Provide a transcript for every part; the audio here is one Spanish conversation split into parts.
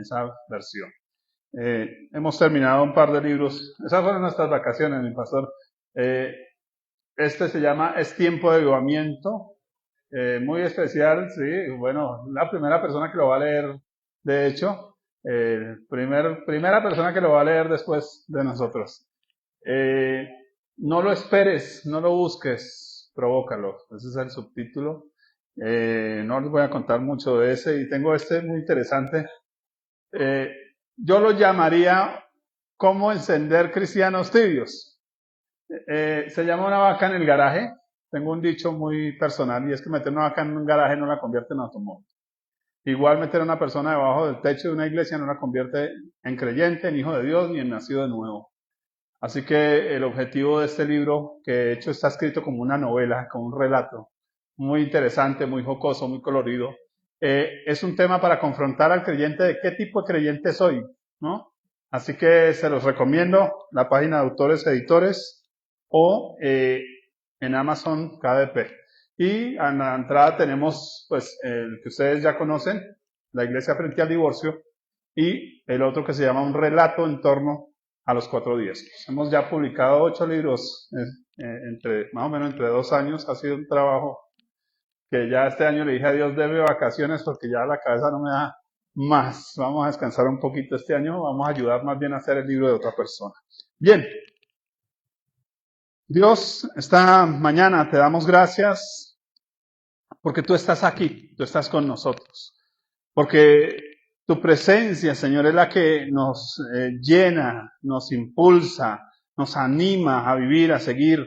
esa versión. Hemos terminado un par de libros. Esas fueron nuestras vacaciones, mi pastor. Este se llama Es tiempo de avivamiento. Muy especial, sí. Bueno, la primera persona que lo va a leer, de hecho, primera persona que lo va a leer después de nosotros. No lo esperes, no lo busques, provócalo. Ese es el subtítulo. No les voy a contar mucho de ese y tengo este muy interesante. Yo lo llamaría ¿Cómo encender cristianos tibios? Se llama una vaca en el garaje. Tengo un dicho muy personal y es que meter una vaca en un garaje no la convierte en automóvil. Igual meter a una persona debajo del techo de una iglesia no la convierte en creyente, en hijo de Dios, ni en nacido de nuevo. Así que el objetivo de este libro, que de hecho está escrito como una novela, como un relato, muy interesante, muy jocoso, muy colorido, es un tema para confrontar al creyente de qué tipo de creyente soy, ¿no? Así que se los recomiendo, la página de Autores Editores o en Amazon KDP. Y a la entrada tenemos, pues, el que ustedes ya conocen, La Iglesia frente al divorcio, y el otro que se llama Un relato en torno a los 4 diezmos. Hemos ya publicado 8 libros, más o menos entre 2 años. Ha sido un trabajo que ya este año le dije a Dios, debe vacaciones porque ya la cabeza no me da más. Vamos a descansar un poquito este año, vamos a ayudar más bien a hacer el libro de otra persona. Bien. Dios, esta mañana te damos gracias porque tú estás aquí, tú estás con nosotros. Porque tu presencia, Señor, es la que nos llena, nos impulsa, nos anima a vivir, a seguir,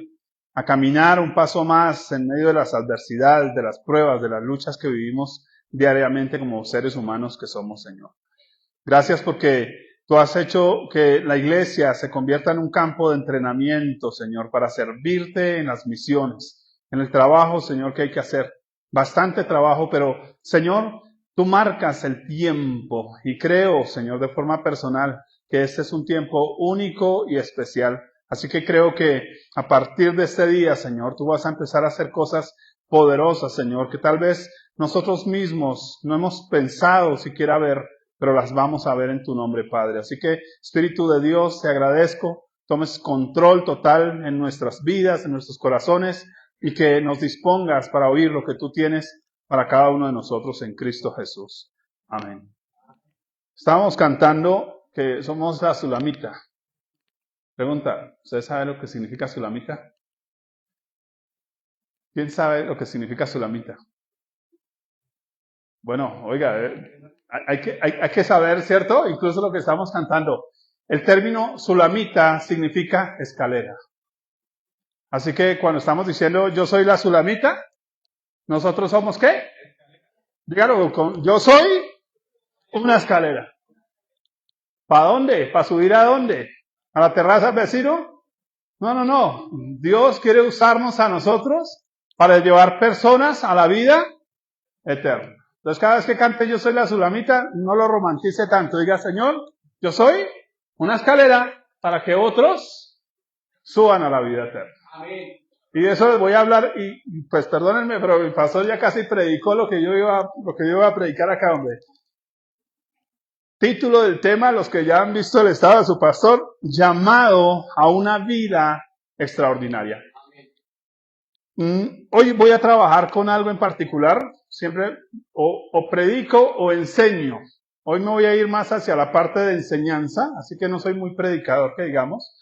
a caminar un paso más en medio de las adversidades, de las pruebas, de las luchas que vivimos diariamente como seres humanos que somos, Señor. Gracias porque tú has hecho que la iglesia se convierta en un campo de entrenamiento, Señor, para servirte en las misiones, en el trabajo, Señor, que hay que hacer. Bastante trabajo, pero, Señor, tú marcas el tiempo y creo, Señor, de forma personal, que este es un tiempo único y especial. Así que creo que a partir de este día, Señor, tú vas a empezar a hacer cosas poderosas, Señor, que tal vez nosotros mismos no hemos pensado siquiera ver, pero las vamos a ver en tu nombre, Padre. Así que, Espíritu de Dios, te agradezco, tomes control total en nuestras vidas, en nuestros corazones, y que nos dispongas para oír lo que tú tienes para cada uno de nosotros en Cristo Jesús. Amén. Estábamos cantando que somos la Sulamita. Pregunta, ¿usted sabe lo que significa Sulamita? ¿Quién sabe lo que significa Sulamita? Bueno, oiga, hay que saber, ¿cierto? Incluso lo que estamos cantando. El término Sulamita significa escalera. Así que cuando estamos diciendo yo soy la Sulamita, ¿nosotros somos qué? Dígalo, yo soy una escalera. ¿Para dónde? ¿Para subir a dónde? ¿A la terraza del vecino? No. Dios quiere usarnos a nosotros para llevar personas a la vida eterna. Entonces cada vez que cante yo soy la Sulamita, no lo romantice tanto. Diga, Señor, yo soy una escalera para que otros suban a la vida eterna. Amén. Y de eso les voy a hablar, y pues perdónenme, pero mi pastor ya casi predicó lo que yo iba a predicar acá, hombre. Título del tema, los que ya han visto el estado de su pastor, llamado a una vida extraordinaria. Hoy voy a trabajar con algo en particular, siempre o predico o enseño. Hoy me voy a ir más hacia la parte de enseñanza, así que no soy muy predicador, que digamos.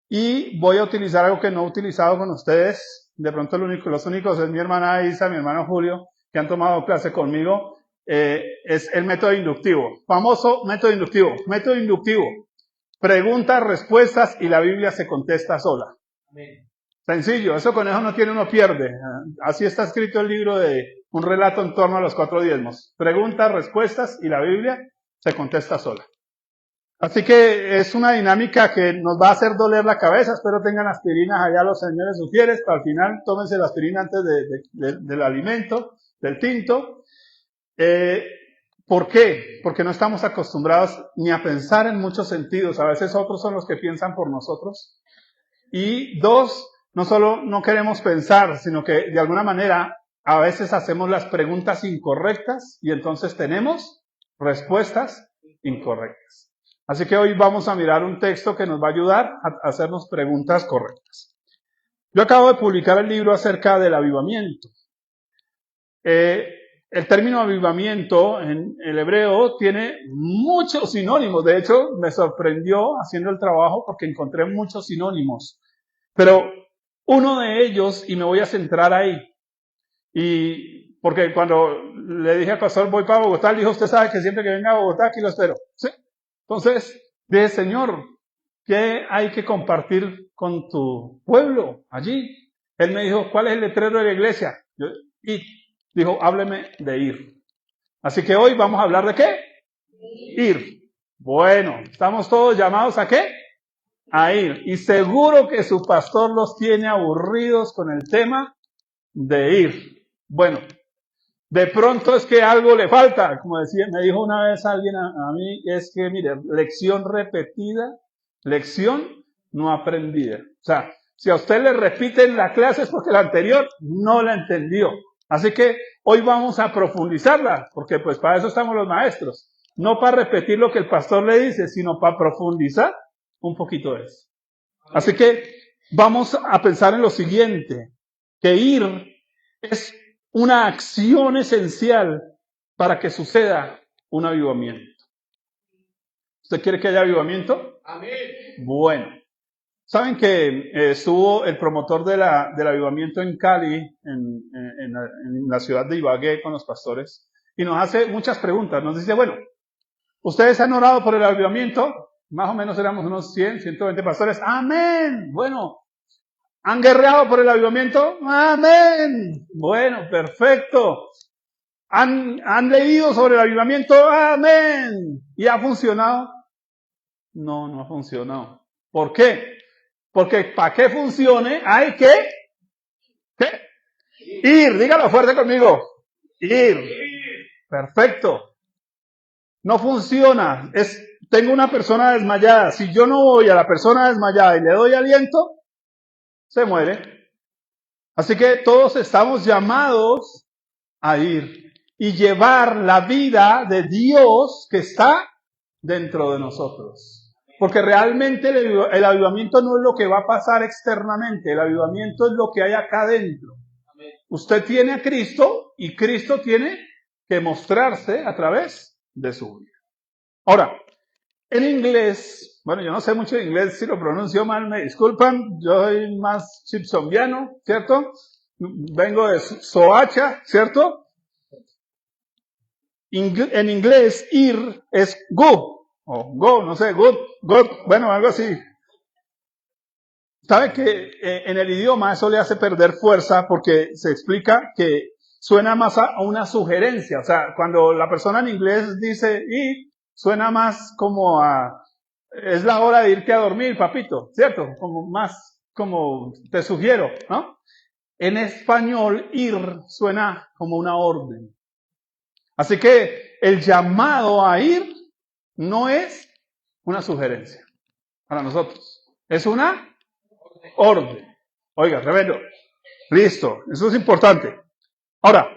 Y voy a utilizar algo que no he utilizado con ustedes. De pronto los únicos es mi hermana Isa, mi hermano Julio, que han tomado clase conmigo. Es el método inductivo. Famoso método inductivo. Método inductivo. Preguntas, respuestas y la Biblia se contesta sola. Amén. Sencillo, eso con eso no tiene uno pierde. Así está escrito el libro de Un relato en torno a los 4 diezmos. Preguntas, respuestas y la Biblia se contesta sola. Así que es una dinámica que nos va a hacer doler la cabeza. Espero tengan aspirinas allá los señores sugieres, para al final tómense la aspirina antes del alimento, del tinto. ¿Por qué? Porque no estamos acostumbrados ni a pensar en muchos sentidos. A veces otros son los que piensan por nosotros. Y 2, no solo no queremos pensar, sino que de alguna manera a veces hacemos las preguntas incorrectas y entonces tenemos respuestas incorrectas. Así que hoy vamos a mirar un texto que nos va a ayudar a hacernos preguntas correctas. Yo acabo de publicar el libro acerca del avivamiento. El término avivamiento en el hebreo tiene muchos sinónimos. De hecho, me sorprendió haciendo el trabajo porque encontré muchos sinónimos. Pero uno de ellos, y me voy a centrar ahí, y porque cuando le dije al pastor, voy para Bogotá, él dijo, usted sabe que siempre que venga a Bogotá, aquí lo espero. ¿Sí? Entonces, dije, Señor, ¿qué hay que compartir con tu pueblo allí? Él me dijo, ¿cuál es el letrero de la iglesia? Y dijo, hábleme de ir. Así que hoy vamos a hablar de ¿qué? Ir. Bueno, ¿estamos todos llamados a qué? A ir. Y seguro que su pastor los tiene aburridos con el tema de ir. Bueno, de pronto es que algo le falta. Como decía, me dijo una vez alguien a mí, es que, mire, lección repetida, lección no aprendida. O sea, si a usted le repiten la clase es porque la anterior no la entendió. Así que hoy vamos a profundizarla, porque pues para eso estamos los maestros. No para repetir lo que el pastor le dice, sino para profundizar un poquito de eso. Así que vamos a pensar en lo siguiente, que ir es una acción esencial para que suceda un avivamiento. ¿Usted quiere que haya avivamiento? Amén. Bueno. Saben que estuvo el promotor del avivamiento en Cali, en la ciudad de Ibagué, con los pastores, y nos hace muchas preguntas. Nos dice, bueno, ¿ustedes han orado por el avivamiento? Más o menos éramos unos 100, 120 pastores. ¡Amén! Bueno, ¿han guerreado por el avivamiento? ¡Amén! Bueno, perfecto. ¿Han leído sobre el avivamiento? ¡Amén! ¿Y ha funcionado? No, no ha funcionado. ¿Por qué? Porque para que funcione hay que ir. Dígalo fuerte conmigo. Ir. Perfecto. No funciona. Tengo una persona desmayada. Si yo no voy a la persona desmayada y le doy aliento, se muere. Así que todos estamos llamados a ir y llevar la vida de Dios que está dentro de nosotros. Porque realmente el avivamiento no es lo que va a pasar externamente, el avivamiento es lo que hay acá adentro. Usted tiene a Cristo y Cristo tiene que mostrarse a través de su vida. Ahora, en inglés, bueno, yo no sé mucho de inglés, si lo pronuncio mal me disculpan, yo soy más chipsoniano, ¿cierto? Vengo de Soacha, ¿cierto? En inglés, ir es go. O go, no sé, good, bueno, algo así. ¿Sabe que en el idioma eso le hace perder fuerza porque se explica que suena más a una sugerencia? O sea, cuando la persona en inglés dice ir, suena más como a, es la hora de irte a dormir, papito, ¿cierto? Como más, como te sugiero, ¿no? En español, ir suena como una orden. Así que el llamado a ir no es una sugerencia para nosotros, es una orden. Oiga, tremendo. Listo, eso es importante. Ahora,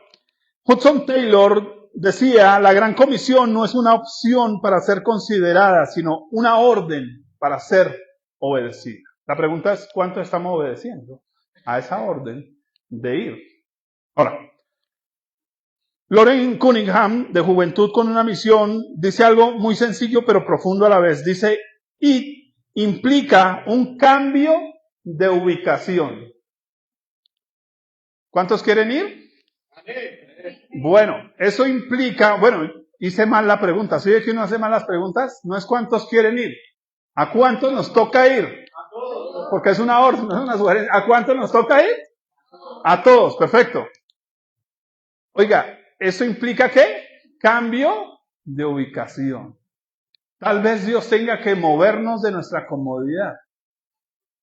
Hudson Taylor decía, la Gran Comisión no es una opción para ser considerada, sino una orden para ser obedecida. La pregunta es, ¿cuánto estamos obedeciendo a esa orden de ir? Ahora, Loren Cunningham, de Juventud con una Misión, dice algo muy sencillo pero profundo a la vez. Dice, y implica un cambio de ubicación. ¿Cuántos quieren ir? Bueno, eso implica, bueno, hice mal la pregunta. ¿Sí ve que uno hace mal las preguntas? No es cuántos quieren ir. ¿A cuántos nos toca ir? A todos. Porque es una orden, no es una sugerencia. ¿A cuántos nos toca ir? A todos, perfecto. Oiga, ¿eso implica qué? Cambio de ubicación. Tal vez Dios tenga que movernos de nuestra comodidad.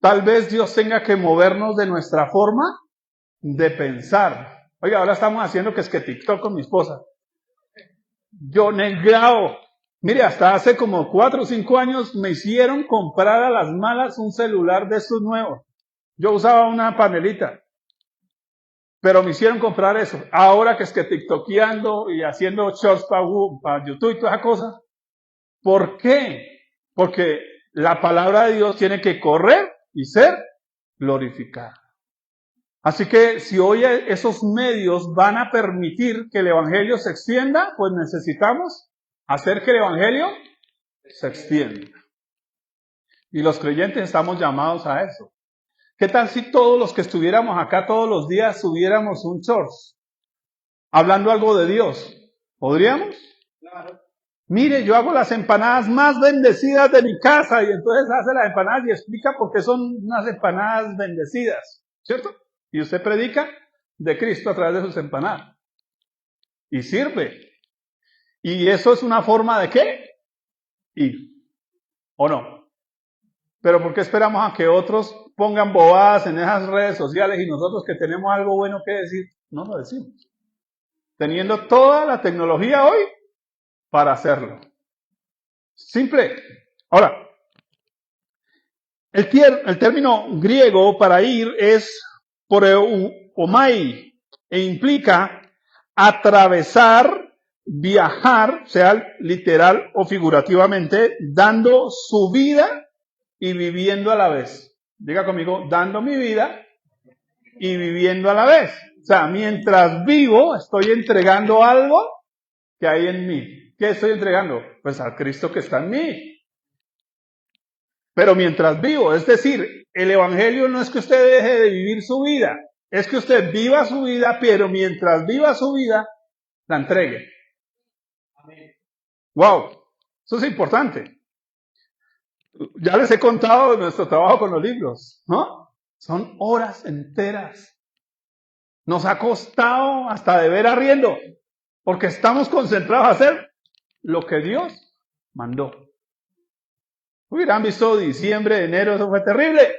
Tal vez Dios tenga que movernos de nuestra forma de pensar. Oiga, ahora estamos haciendo que es que TikTok con mi esposa. Yo negrao. Mire, hasta hace como 4 o 5 años me hicieron comprar a las malas un celular de estos nuevos. Yo usaba una panelita. Pero me hicieron comprar eso. Ahora que es que tiktokeando y haciendo shorts para YouTube y toda esa cosa. ¿Por qué? Porque la palabra de Dios tiene que correr y ser glorificada. Así que si hoy esos medios van a permitir que el Evangelio se extienda, pues necesitamos hacer que el Evangelio se extienda. Y los creyentes estamos llamados a eso. ¿Qué tal si todos los que estuviéramos acá todos los días subiéramos un shorts hablando algo de Dios? ¿Podríamos? Claro. Mire, yo hago las empanadas más bendecidas de mi casa y entonces hace las empanadas y explica por qué son unas empanadas bendecidas, ¿cierto? Y usted predica de Cristo a través de sus empanadas. Y sirve. ¿Y eso es una forma de qué? Ir. ¿O no? Pero ¿por qué esperamos a que otros pongan bobadas en esas redes sociales y nosotros que tenemos algo bueno que decir, no lo decimos? Teniendo toda la tecnología hoy para hacerlo. Simple. Ahora, el término griego para ir es poreuomai e implica atravesar, viajar, sea literal o figurativamente, dando su vida y viviendo a la vez. Diga conmigo, dando mi vida y viviendo a la vez. O sea, mientras vivo, estoy entregando algo que hay en mí. ¿Qué estoy entregando? Pues al Cristo que está en mí. Pero mientras vivo, es decir, el Evangelio no es que usted deje de vivir su vida, es que usted viva su vida, pero mientras viva su vida, la entregue. Amén. Wow, eso es importante. Ya les he contado de nuestro trabajo con los libros, ¿no? Son horas enteras. Nos ha costado hasta de ver arriendo, porque estamos concentrados a hacer lo que Dios mandó. Hubieran visto diciembre, enero, eso fue terrible.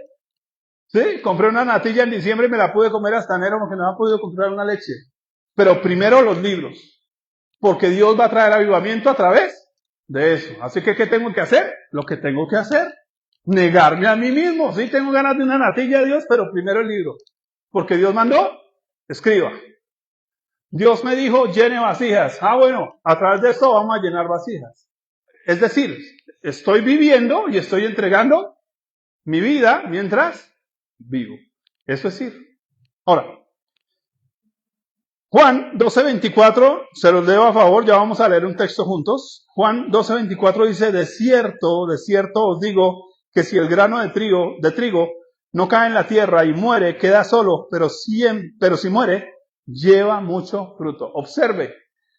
Sí, compré una natilla en diciembre y me la pude comer hasta enero porque no he podido comprar una leche. Pero primero los libros, porque Dios va a traer avivamiento a través de eso. Así que, ¿qué tengo que hacer? Lo que tengo que hacer. Negarme a mí mismo. Sí, tengo ganas de una natilla de Dios, pero primero el libro. Porque Dios mandó, escriba. Dios me dijo, llene vasijas. Ah, bueno, a través de esto vamos a llenar vasijas. Es decir, estoy viviendo y estoy entregando mi vida mientras vivo. Eso es ir. Ahora, Juan 12:24, se los leo a favor, ya vamos a leer un texto juntos. Juan 12:24 dice, de cierto os digo que si el grano de trigo no cae en la tierra y muere, queda solo, pero si muere, lleva mucho fruto. Observe,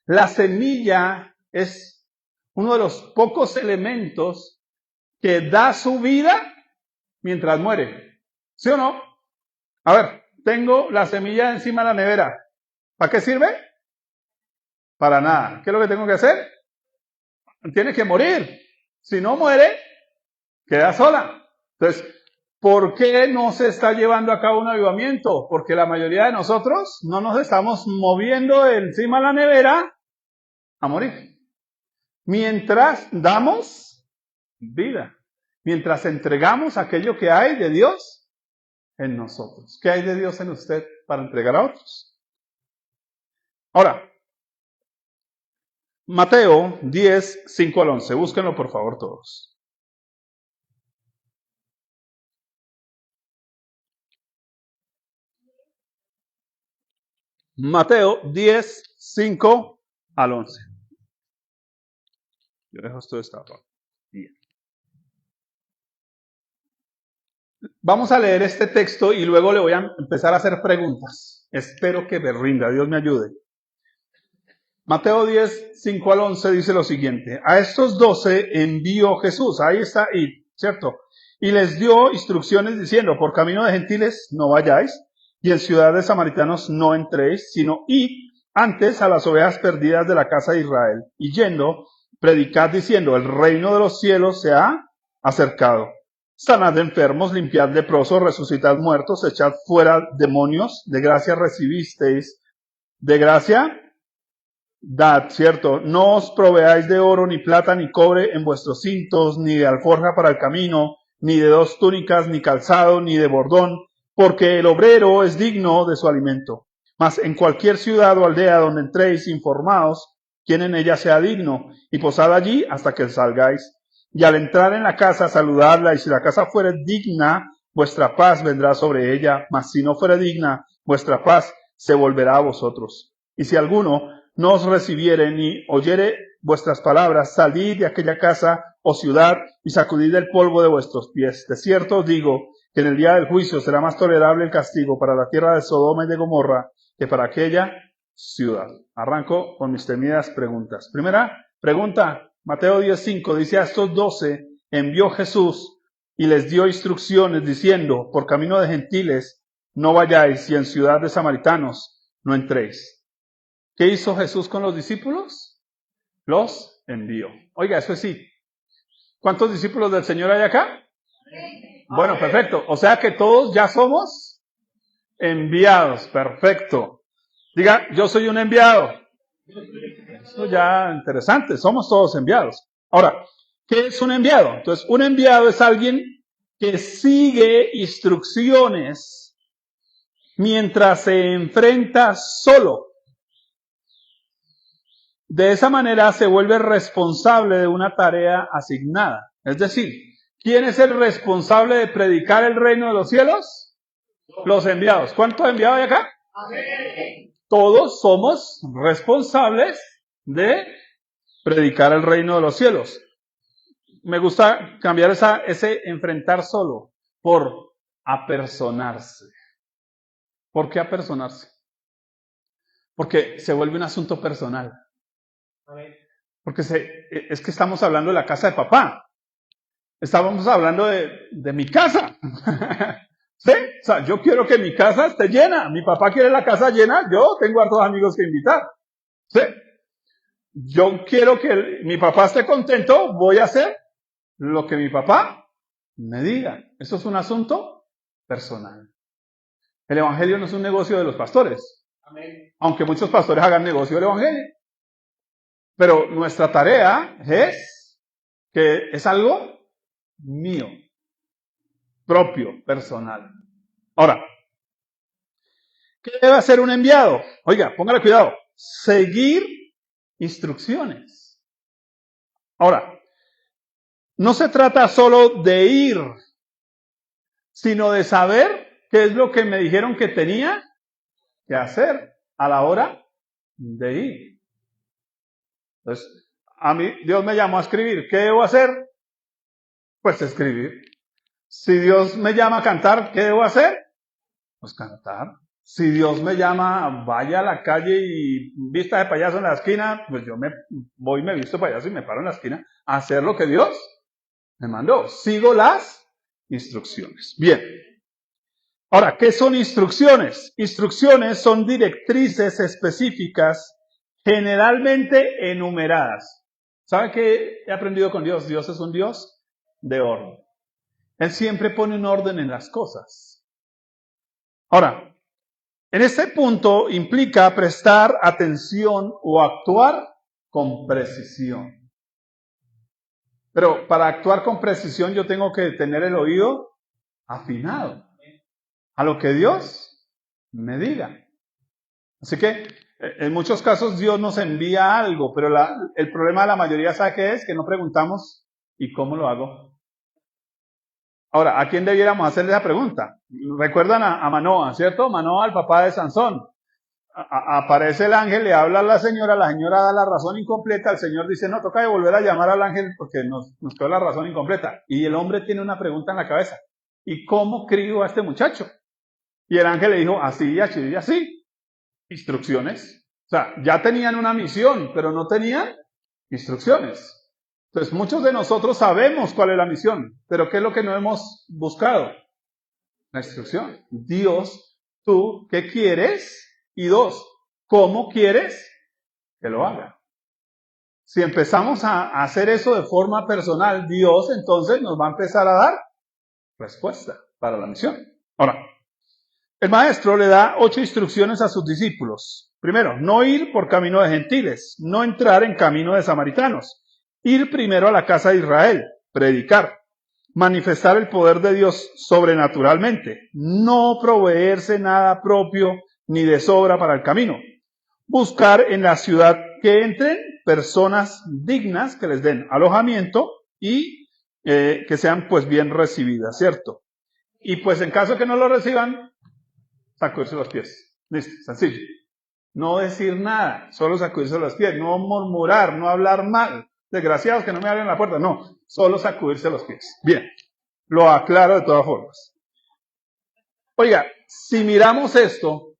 la semilla es uno de los pocos elementos que da su vida mientras muere. ¿Sí o no? A ver, tengo la semilla encima de la nevera. ¿Para qué sirve? Para nada. ¿Qué es lo que tengo que hacer? Tiene que morir. Si no muere, queda sola. Entonces, ¿por qué no se está llevando a cabo un avivamiento? Porque la mayoría de nosotros no nos estamos moviendo encima de la nevera a morir. Mientras damos vida. Mientras entregamos aquello que hay de Dios en nosotros. ¿Qué hay de Dios en usted para entregar a otros? Ahora, Mateo 10:5-11. Búsquenlo por favor todos. Mateo 10:5-11. Yo dejo esto destapado. Bien. Vamos a leer este texto y luego le voy a empezar a hacer preguntas. Espero que me rinda, Dios me ayude. Mateo 10:5-11 dice lo siguiente. A estos 12 envió Jesús. Ahí está, ¿cierto? Y les dio instrucciones diciendo, por camino de gentiles no vayáis, y en ciudad de samaritanos no entréis, sino id antes a las ovejas perdidas de la casa de Israel. Y yendo, predicad diciendo, el reino de los cielos se ha acercado. Sanad enfermos, limpiad leprosos, resucitad muertos, echad fuera demonios, de gracia recibisteis, de gracia dad, ¿cierto? No os proveáis de oro, ni plata, ni cobre en vuestros cintos, ni de alforja para el camino, ni de 2 túnicas, ni calzado, ni de bordón, porque el obrero es digno de su alimento. Mas en cualquier ciudad o aldea donde entréis, informaos quién en ella sea digno, y posad allí hasta que salgáis. Y al entrar en la casa, saludadla, y si la casa fuere digna, vuestra paz vendrá sobre ella, mas si no fuere digna, vuestra paz se volverá a vosotros. Y si alguno no os recibiere ni oyere vuestras palabras, salid de aquella casa o ciudad y sacudid el polvo de vuestros pies. De cierto os digo que en el día del juicio será más tolerable el castigo para la tierra de Sodoma y de Gomorra que para aquella ciudad. Arranco con mis temidas preguntas. Primera pregunta, Mateo 10:5 dice: a estos 12 envió Jesús y les dio instrucciones diciendo: por camino de gentiles no vayáis y en ciudad de samaritanos no entréis. ¿Qué hizo Jesús con los discípulos? Los envió. Oiga, eso sí. ¿Cuántos discípulos del Señor hay acá? Bueno, perfecto. O sea que todos ya somos enviados. Perfecto. Diga, yo soy un enviado. Eso ya interesante. Somos todos enviados. Ahora, ¿qué es un enviado? Entonces, un enviado es alguien que sigue instrucciones mientras se enfrenta solo. De esa manera se vuelve responsable de una tarea asignada. Es decir, ¿quién es el responsable de predicar el reino de los cielos? Los enviados. ¿Cuántos enviados hay acá? Todos somos responsables de predicar el reino de los cielos. Me gusta cambiar ese enfrentar solo por apersonarse. ¿Por qué apersonarse? Porque se vuelve un asunto personal. Porque es que estamos hablando de la casa de papá. Estábamos hablando de mi casa. ¿Sí? O sea, yo quiero que mi casa esté llena. Mi papá quiere la casa llena. Yo tengo hartos amigos que invitar. ¿Sí? Yo quiero que mi papá esté contento. Voy a hacer lo que mi papá me diga. Eso es un asunto personal. El evangelio no es un negocio de los pastores. Amén. Aunque muchos pastores hagan negocio del evangelio. Pero nuestra tarea es que es algo mío, propio, personal. Ahora, ¿qué debe hacer un enviado? Oiga, póngale cuidado. Seguir instrucciones. Ahora, no se trata solo de ir, sino de saber qué es lo que me dijeron que tenía que hacer a la hora de ir. Entonces, a mí Dios me llamó a escribir. ¿Qué debo hacer? Pues escribir. Si Dios me llama a cantar, ¿qué debo hacer? Pues cantar. Si Dios me llama, vaya a la calle y vista de payaso en la esquina, pues yo me voy, me visto payaso y me paro en la esquina a hacer lo que Dios me mandó. Sigo las instrucciones. Bien. Ahora, ¿qué son instrucciones? Instrucciones son directrices específicas, generalmente enumeradas. ¿Saben qué he aprendido con Dios? Dios es un Dios de orden. Él siempre pone un orden en las cosas. Ahora, en este punto implica prestar atención o actuar con precisión. Pero para actuar con precisión yo tengo que tener el oído afinado a lo que Dios me diga. Así que en muchos casos Dios nos envía algo, pero el problema de la mayoría, ¿sabe qué es? Que no preguntamos, ¿y cómo lo hago? Ahora, ¿a quién debiéramos hacerle esa pregunta? Recuerdan a Manoa, ¿cierto? Manoa, el papá de Sansón. Aparece el ángel, le habla a la señora da la razón incompleta, el Señor dice, no, toca de volver a llamar al ángel porque nos quedó la razón incompleta. Y el hombre tiene una pregunta en la cabeza, ¿y cómo crío a este muchacho? Y el ángel le dijo, así, así y así. Instrucciones. O sea, ya tenían una misión, pero no tenían instrucciones. Entonces, muchos de nosotros sabemos cuál es la misión, pero ¿qué es lo que no hemos buscado? La instrucción. Dios, tú, ¿qué quieres? Y dos, ¿cómo quieres que lo haga? Si empezamos a hacer eso de forma personal, Dios entonces nos va a empezar a dar respuesta para la misión. Ahora, el maestro le da 8 instrucciones a sus discípulos. Primero, no ir por camino de gentiles, no entrar en camino de samaritanos, ir primero a la casa de Israel, predicar, manifestar el poder de Dios sobrenaturalmente, no proveerse nada propio ni de sobra para el camino. Buscar en la ciudad que entren personas dignas que les den alojamiento y que sean pues bien recibidas, ¿cierto? Y pues en caso que no lo reciban, sacudirse los pies. Listo, sencillo. No decir nada, solo sacudirse los pies, no murmurar, no hablar mal. Desgraciados que no me abren la puerta, no, solo sacudirse los pies. Bien, lo aclaro de todas formas. Oiga, si miramos esto,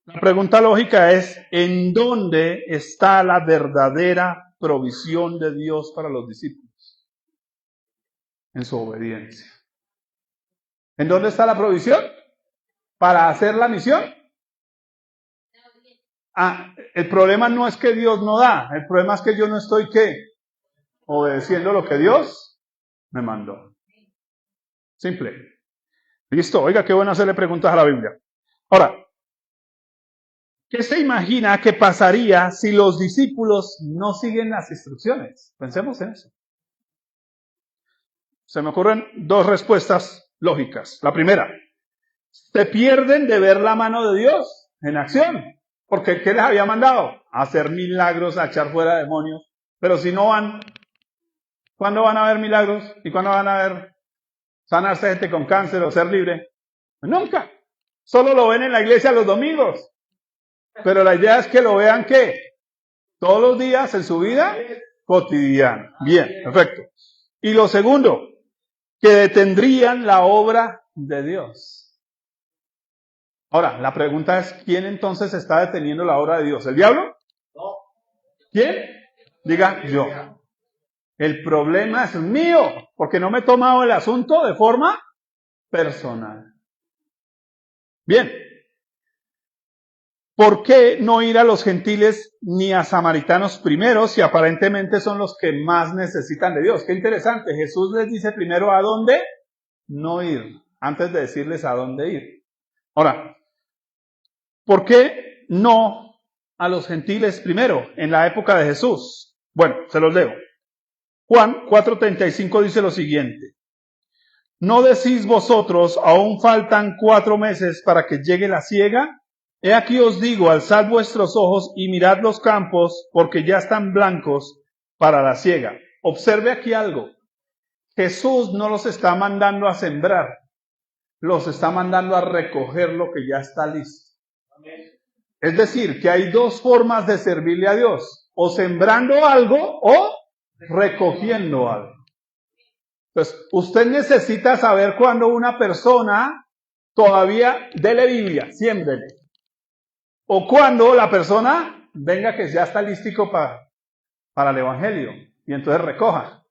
la pregunta lógica es, ¿en dónde está la verdadera provisión de Dios para los discípulos? En su obediencia. ¿En dónde está la provisión? ¿Para hacer la misión? El problema no es que Dios no da, el problema es que yo no estoy, ¿qué? Obedeciendo lo que Dios me mandó. Simple. Listo, oiga, qué bueno hacerle preguntas a la Biblia. Ahora, ¿qué se imagina que pasaría si los discípulos no siguen las instrucciones? Pensemos en eso. Se me ocurren dos respuestas lógicas. La primera, se pierden de ver la mano de Dios en acción. Porque ¿qué les había mandado? A hacer milagros, a echar fuera demonios. Pero si no van, ¿cuándo van a ver milagros? ¿Y cuándo van a ver sanarse gente con cáncer o ser libre? Nunca. Solo lo ven en la iglesia los domingos. Pero la idea es que lo vean, ¿qué? Todos los días en su vida cotidiana. Bien, perfecto. Y lo segundo, que detendrían la obra de Dios. Ahora, la pregunta es, ¿quién entonces está deteniendo la obra de Dios? ¿El diablo? No. ¿Quién? Diga, yo. El problema es mío, porque no me he tomado el asunto de forma personal. Bien. ¿Por qué no ir a los gentiles ni a samaritanos primero si aparentemente son los que más necesitan de Dios? Qué interesante. Jesús les dice primero a dónde no ir, antes de decirles a dónde ir. Ahora, ¿por qué no a los gentiles primero en la época de Jesús? Bueno, se los leo. Juan 4:35 dice lo siguiente. ¿No decís vosotros, aún faltan 4 meses para que llegue la siega? He aquí os digo, alzad vuestros ojos y mirad los campos, porque ya están blancos para la siega. Observe aquí algo. Jesús no los está mandando a sembrar, los está mandando a recoger lo que ya está listo. Es decir, que hay dos formas de servirle a Dios, o sembrando algo o recogiendo algo. Entonces, usted necesita saber cuando una persona todavía dele Biblia, siémbrele. O cuando la persona venga que ya está listico para el Evangelio y entonces recoja.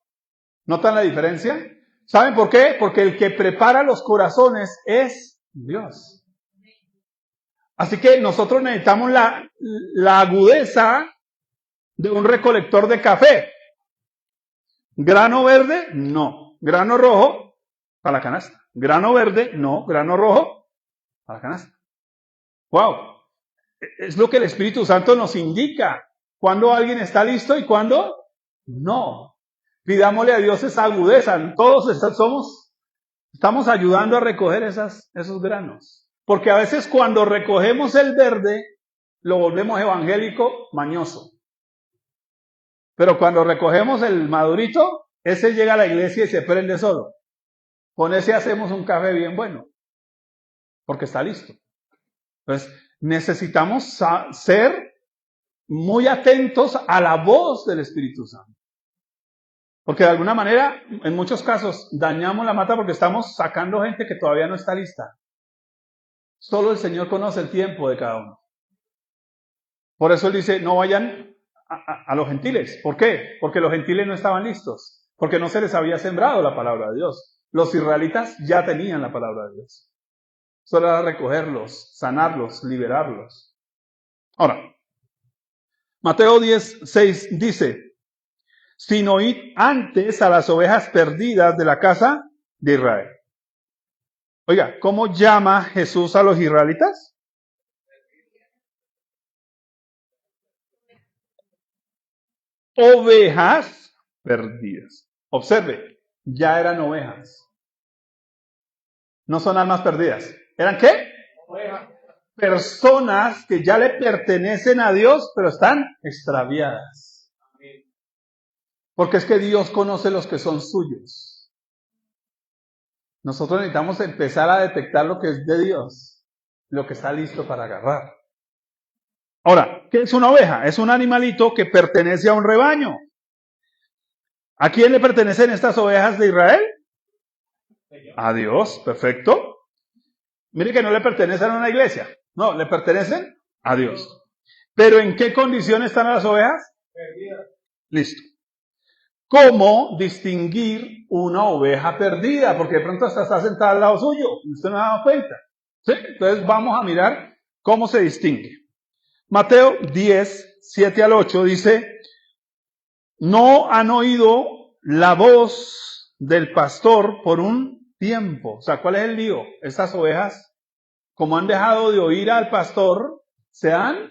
¿Notan la diferencia? ¿Saben por qué? Porque el que prepara los corazones es Dios. Así que nosotros necesitamos la agudeza de un recolector de café. Grano verde, no. Grano rojo, para la canasta. Grano verde, no. Grano rojo, para la canasta. ¡Wow! Es lo que el Espíritu Santo nos indica. Cuando alguien está listo y cuando no. Pidámosle a Dios esa agudeza. Todos estamos ayudando a recoger esos granos. Porque a veces cuando recogemos el verde, lo volvemos evangélico mañoso. Pero cuando recogemos el madurito, ese llega a la iglesia y se prende solo. Con ese hacemos un café bien bueno. Porque está listo. Entonces, necesitamos ser muy atentos a la voz del Espíritu Santo. Porque de alguna manera, en muchos casos, dañamos la mata porque estamos sacando gente que todavía no está lista. Solo el Señor conoce el tiempo de cada uno. Por eso Él dice, no vayan a los gentiles. ¿Por qué? Porque los gentiles no estaban listos. Porque no se les había sembrado la palabra de Dios. Los israelitas ya tenían la palabra de Dios. Solo era recogerlos, sanarlos, liberarlos. Ahora, Mateo 10:6 dice, sino id antes a las ovejas perdidas de la casa de Israel. Oiga, ¿cómo llama Jesús a los israelitas? Ovejas perdidas. Observe, ya eran ovejas. No son almas perdidas. ¿Eran qué? Ovejas. personas que ya le pertenecen a Dios, pero están extraviadas. Porque es que Dios conoce los que son suyos. Nosotros necesitamos empezar a detectar lo que es de Dios, lo que está listo para agarrar. Ahora, ¿qué es una oveja? Es un animalito que pertenece a un rebaño. ¿A quién le pertenecen estas ovejas de Israel? A Dios, perfecto. Mire que no le pertenecen a una iglesia, no, le pertenecen a Dios. ¿Pero en qué condición están las ovejas? Listo. ¿Cómo distinguir una oveja perdida? Porque de pronto hasta está sentada al lado suyo, y usted no se ha dado cuenta. ¿Sí? Entonces vamos a mirar cómo se distingue. Mateo 10, 7 al 8 dice, no han oído la voz del pastor por un tiempo. O sea, ¿cuál es el lío? Estas ovejas, como han dejado de oír al pastor, se han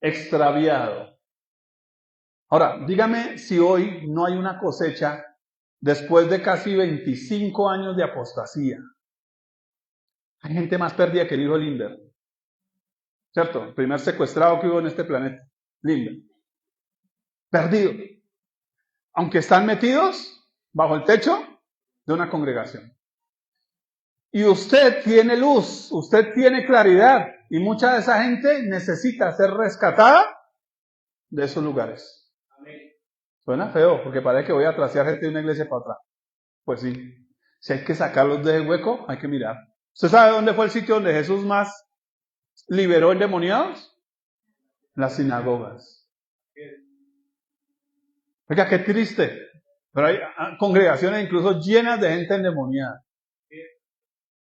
extraviado. Ahora, dígame si hoy no hay una cosecha después de casi 25 años de apostasía. Hay gente más perdida que el hijo de Linder. ¿Cierto? El primer secuestrado que hubo en este planeta. Linder. Perdido. Aunque están metidos bajo el techo de una congregación. Y usted tiene luz, usted tiene claridad. Y mucha de esa gente necesita ser rescatada de esos lugares. Suena feo, porque parece que voy a trasear gente de una iglesia para otra. Pues sí, si hay que sacarlos de ese hueco, hay que mirar. ¿Usted sabe dónde fue el sitio donde Jesús más liberó endemoniados? Las sinagogas. Oiga, qué triste. Pero hay congregaciones incluso llenas de gente endemoniada.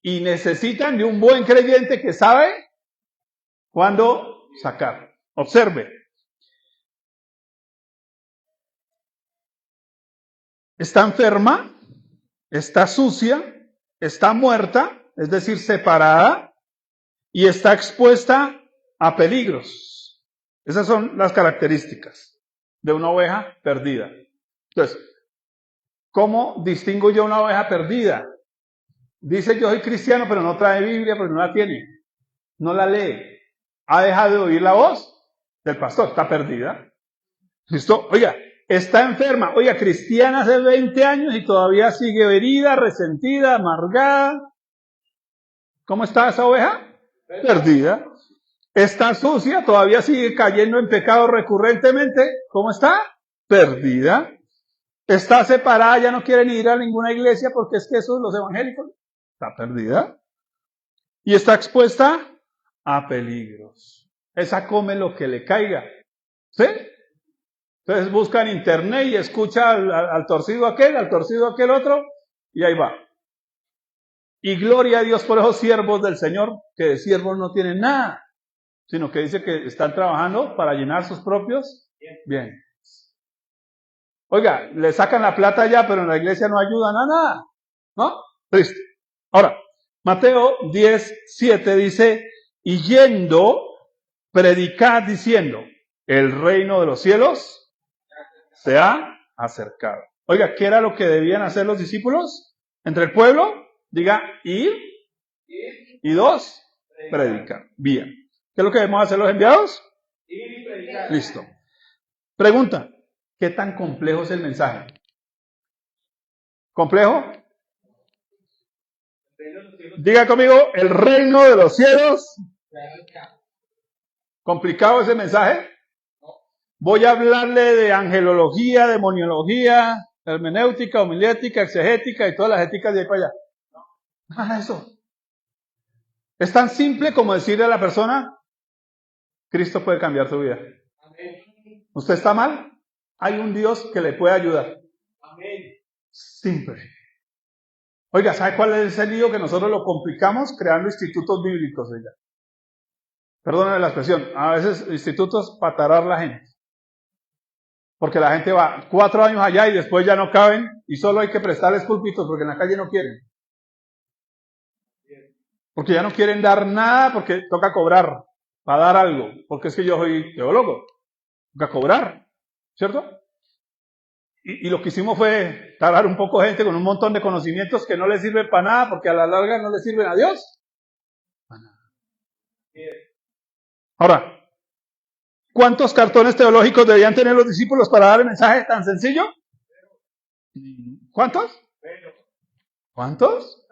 Y necesitan de un buen creyente que sabe cuándo sacar. Observe. Está enferma, está sucia, está muerta, es decir, separada, y está expuesta a peligros. Esas son las características de una oveja perdida. Entonces, ¿cómo distingo yo una oveja perdida? Dice yo soy cristiano, pero no trae Biblia porque no la tiene. No la lee. Ha dejado de oír la voz del pastor. Está perdida. ¿Listo? Oiga, está enferma. Oiga, cristiana hace 20 años y todavía sigue herida, resentida, amargada. ¿Cómo está esa oveja? Perdida. Está sucia, todavía sigue cayendo en pecado recurrentemente. ¿Cómo está? Perdida. Está separada, ya no quiere ni ir a ninguna iglesia porque es que esos los evangélicos. Está perdida. Y está expuesta a peligros. Esa come lo que le caiga. ¿Sí? Entonces busca en internet y escucha al torcido aquel otro, y ahí va. Y gloria a Dios por esos siervos del Señor, que de siervos no tienen nada, sino que dice que están trabajando para llenar sus propios bienes. Oiga, le sacan la plata ya, pero en la iglesia no ayudan a nada, ¿no? Triste. Ahora, Mateo 10, 7 dice, y yendo, predicad diciendo, el reino de los cielos se ha acercado. Oiga, ¿qué era lo que debían hacer los discípulos entre el pueblo? Diga, ir, y dos, predicar. Bien. ¿Qué es lo que debemos hacer los enviados? Ir y predicar. Listo. Pregunta, ¿qué tan complejo es el mensaje? ¿Complejo? Diga conmigo, el reino de los cielos. ¿Complicado ese mensaje? Voy a hablarle de angelología, demoniología, hermenéutica, homilética, exegética y todas las éticas de ahí para allá. Nada de eso. Es tan simple como decirle a la persona, Cristo puede cambiar su vida. ¿Usted está mal? Hay un Dios que le puede ayudar. Simple. Oiga, ¿sabe cuál es el lío? Que nosotros lo complicamos creando institutos bíblicos. Perdónenme la expresión. A veces institutos para tarar la gente. Porque la gente va 4 años allá y después ya no caben y solo hay que prestarles púlpitos porque en la calle no quieren. Porque ya no quieren dar nada porque toca cobrar para dar algo. Porque es que yo soy teólogo. Toca cobrar. ¿Cierto? Y lo que hicimos fue tarar un poco de gente con un montón de conocimientos que no les sirven para nada porque a la larga no les sirven a Dios. Para nada. Ahora, ¿cuántos cartones teológicos debían tener los discípulos para dar el mensaje tan sencillo? ¿Cuántos? ¿Cuántos?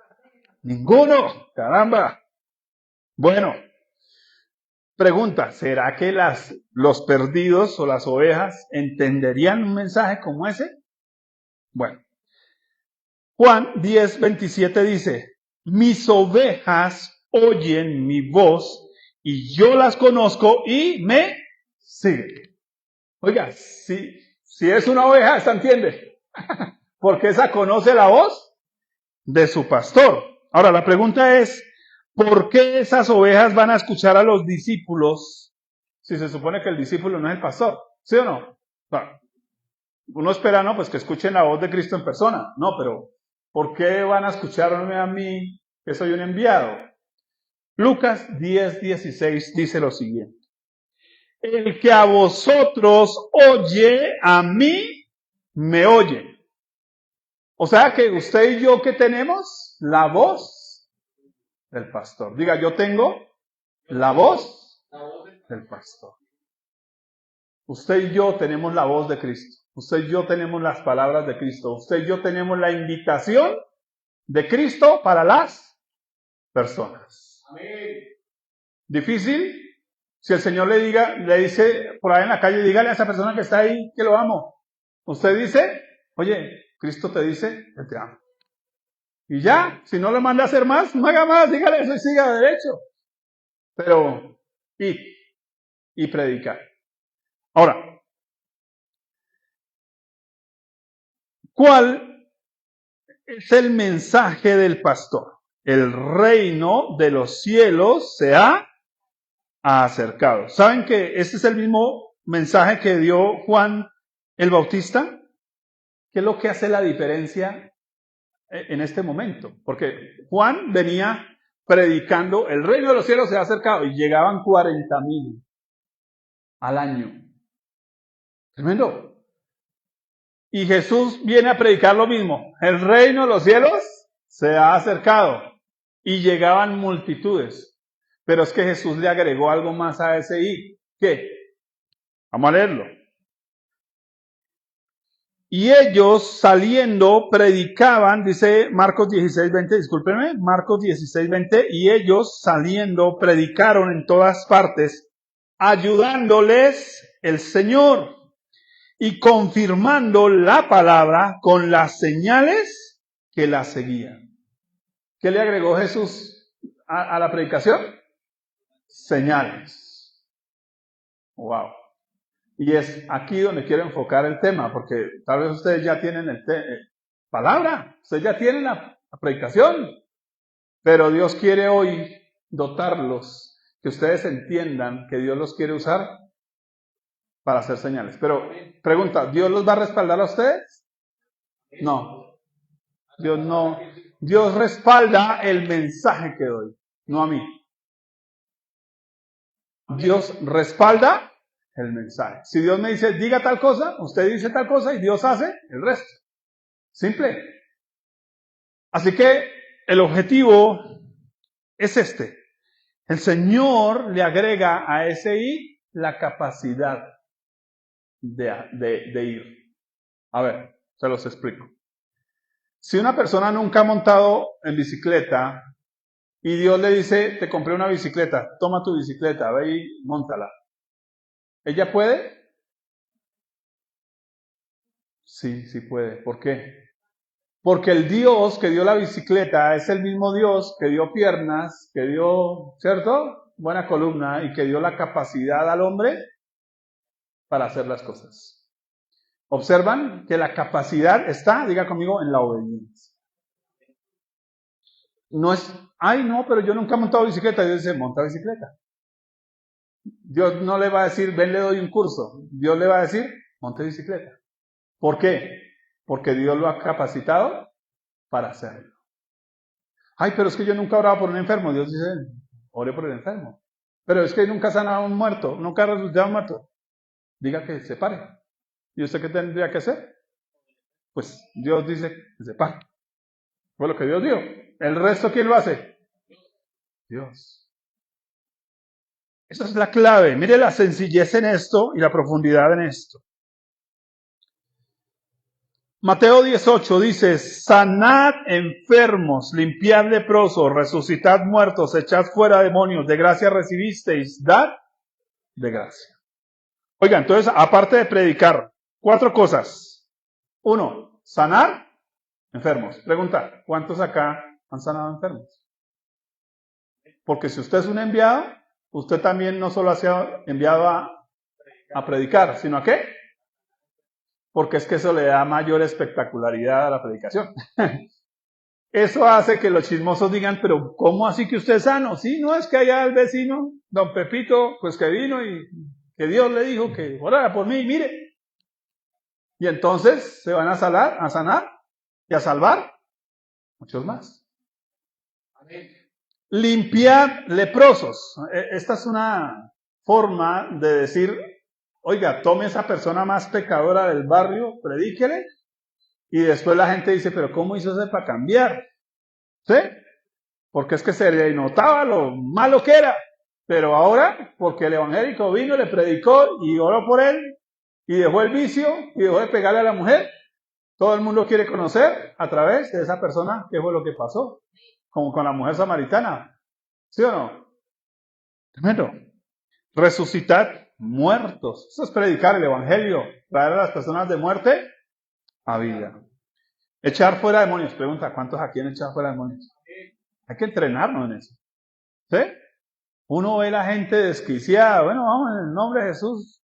Ninguno. Caramba. Bueno, pregunta, ¿será que los perdidos o las ovejas entenderían un mensaje como ese? Bueno, Juan 10:27 dice, mis ovejas oyen mi voz y yo las conozco y me siguen. Oiga, si es una oveja, esta entiende, porque esa conoce la voz de su pastor. Ahora, la pregunta es, ¿por qué esas ovejas van a escuchar a los discípulos si se supone que el discípulo no es el pastor? ¿Sí o no? Bueno, uno espera, ¿no? Pues que escuchen la voz de Cristo en persona. No, pero ¿por qué van a escucharme a mí que soy un enviado? Lucas 10:16 dice lo siguiente. El que a vosotros oye, a mí me oye. O sea que usted y yo, ¿qué tenemos? La voz del pastor. Diga, yo tengo la voz del pastor. Usted y yo tenemos la voz de Cristo. Usted y yo tenemos las palabras de Cristo. Usted y yo tenemos la invitación de Cristo para las personas. Amén. ¿Difícil? Si el Señor le dice por ahí en la calle, dígale a esa persona que está ahí que lo amo. Usted dice, oye, Cristo te dice que te amo. Y ya, si no le manda a hacer más, no haga más, dígale eso y siga derecho. Pero, y predicar. Ahora, ¿cuál es el mensaje del pastor? El reino de los cielos se ha acercado. ¿Saben que este es el mismo mensaje que dio Juan el Bautista? ¿Qué es lo que hace la diferencia en este momento? Porque Juan venía predicando, el reino de los cielos se ha acercado y llegaban 40,000 al año. Tremendo. Y Jesús viene a predicar lo mismo. El reino de los cielos se ha acercado y llegaban multitudes. Pero es que Jesús le agregó algo más a ese y. ¿Qué? Vamos a leerlo. Y ellos saliendo predicaban, dice Marcos 16:20, discúlpenme, Marcos 16:20, y ellos saliendo predicaron en todas partes, ayudándoles el Señor y confirmando la palabra con las señales que la seguían. ¿Qué le agregó Jesús a la predicación? Señales. Wow. Y es aquí donde quiero enfocar el tema, porque tal vez ustedes ya tienen palabra, ustedes ya tienen la predicación, pero Dios quiere hoy dotarlos, que ustedes entiendan que Dios los quiere usar para hacer señales. Pero pregunta, ¿Dios los va a respaldar a ustedes? No, Dios no. Dios respalda el mensaje que doy, no a mí. Dios respalda el mensaje. Si Dios me dice, diga tal cosa, usted dice tal cosa y Dios hace el resto. Simple. Así que el objetivo es este. El Señor le agrega a ese I la capacidad de ir. A ver, se los explico. Si una persona nunca ha montado en bicicleta y Dios le dice, te compré una bicicleta, toma tu bicicleta, ve y móntala. ¿Ella puede? Sí, sí puede. ¿Por qué? Porque el Dios que dio la bicicleta es el mismo Dios que dio piernas, que dio, ¿cierto? Buena columna y que dio la capacidad al hombre para hacer las cosas. Observan que la capacidad está, diga conmigo, en la obediencia. No es, ay no, pero yo nunca he montado bicicleta. Dios dice, monta bicicleta. Dios no le va a decir, ven, le doy un curso. Dios le va a decir, monte bicicleta. ¿Por qué? Porque Dios lo ha capacitado para hacerlo. Ay, pero es que yo nunca oraba por un enfermo. Dios dice, ore por el enfermo. Pero es que nunca ha sanado a un muerto, nunca ha resucitado a un muerto. Diga que se pare. ¿Y usted qué tendría que hacer? Pues Dios dice que se pare. Fue lo que Dios dio. ¿El resto quién lo hace? Dios. Esa es la clave. Mire la sencillez en esto y la profundidad en esto. Mateo 18 dice, sanad enfermos, limpiad leprosos, resucitad muertos, echad fuera demonios, de gracia recibisteis, dad de gracia. Oiga, entonces, aparte de predicar, 4 cosas. 1, sanar enfermos. Pregunta, ¿cuántos acá han sanado enfermos? Porque si usted es un enviado, usted también no solo ha sido enviado a predicar, sino ¿a qué? Porque es que eso le da mayor espectacularidad a la predicación. Eso hace que los chismosos digan, pero ¿cómo así que usted es sano? Sí, no es que allá el vecino, don Pepito, pues que vino y que Dios le dijo que orara por mí, mire. Y entonces se van a sanar y a salvar muchos más. Limpiar leprosos. Esta es una forma de decir, oiga, tome esa persona más pecadora del barrio, predíquele, y después la gente dice, pero ¿cómo hizo eso para cambiar? ¿Sí? Porque es que se le notaba lo malo que era, pero ahora, porque el evangélico vino, le predicó y oró por él, y dejó el vicio, y dejó de pegarle a la mujer, todo el mundo quiere conocer a través de esa persona qué fue lo que pasó, como con la mujer samaritana, ¿sí o no? Tremendo. Resucitar muertos. Eso es predicar el evangelio, traer a las personas de muerte a vida. Echar fuera demonios. Pregunta, ¿cuántos aquí han echado fuera demonios? Hay que entrenarnos en eso. ¿Sí? Uno ve a la gente desquiciada. Bueno, vamos, en el nombre de Jesús.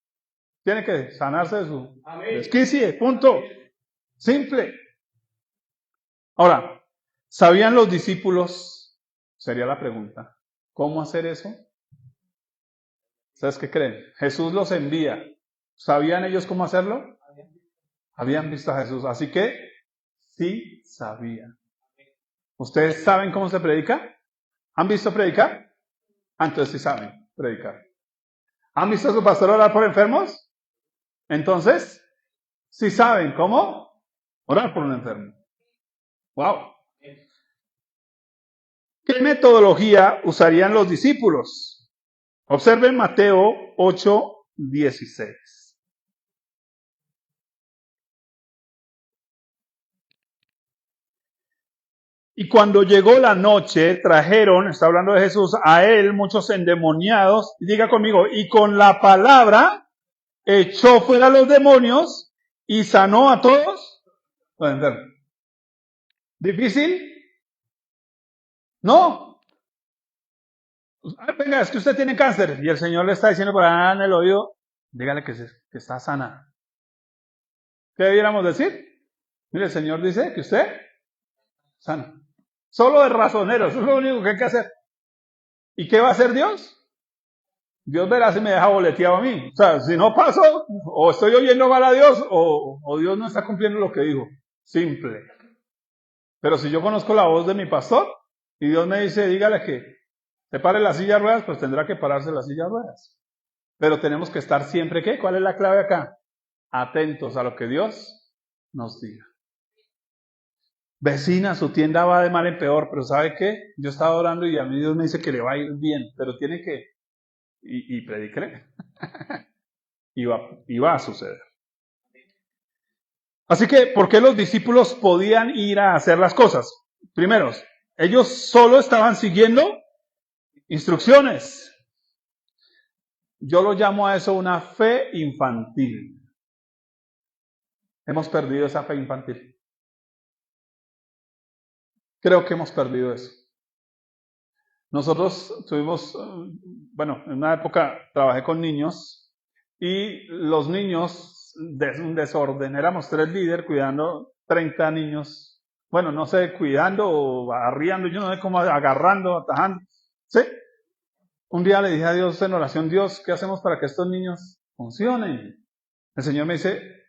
Tiene que sanarse de su desquicie. Punto. Simple. Ahora, ¿sabían los discípulos? Sería la pregunta. ¿Cómo hacer eso? ¿Ustedes qué creen? Jesús los envía. ¿Sabían ellos cómo hacerlo? Habían visto a Jesús. Así que sí sabían. ¿Ustedes saben cómo se predica? ¿Han visto predicar? Entonces sí saben predicar. ¿Han visto a su pastor orar por enfermos? Entonces sí saben cómo orar por un enfermo. ¡Wow! ¿Qué metodología usarían los discípulos? Observen Mateo 8:16. Y cuando llegó la noche, trajeron, está hablando de Jesús, a él muchos endemoniados, diga conmigo, y con la palabra echó fuera los demonios y sanó a todos los enfermos. ¿Difícil? No. Venga, es que usted tiene cáncer y el Señor le está diciendo por allá en el oído, dígale que está sana. ¿Qué debiéramos decir? Mire, el Señor dice que usted sana. Solo de razonero, eso es lo único que hay que hacer. ¿Y qué va a hacer Dios? Dios verá si me deja boleteado a mí. O sea, si no paso, o estoy oyendo mal a Dios, o Dios no está cumpliendo lo que dijo. Simple. Pero si yo conozco la voz de mi pastor, y Dios me dice, dígale que se pare la silla de ruedas, pues tendrá que pararse la silla de ruedas. Pero tenemos que estar siempre, ¿qué? ¿Cuál es la clave acá? Atentos a lo que Dios nos diga. Vecina, su tienda va de mal en peor, pero ¿sabe qué? Yo estaba orando y a mí Dios me dice que le va a ir bien, pero tiene que, y predíquele. y va a suceder. Así que, ¿por qué los discípulos podían ir a hacer las cosas? Primero, ellos solo estaban siguiendo instrucciones. Yo lo llamo a eso una fe infantil. Hemos perdido esa fe infantil. Creo que hemos perdido eso. Nosotros tuvimos, bueno, en una época trabajé con niños y los niños de un desorden. Éramos 3 líderes cuidando 30 niños. Bueno, no sé, cuidando o arriando, yo no sé cómo, agarrando, atajando. ¿Sí? Un día le dije a Dios en oración, Dios, ¿qué hacemos para que estos niños funcionen? El Señor me dice,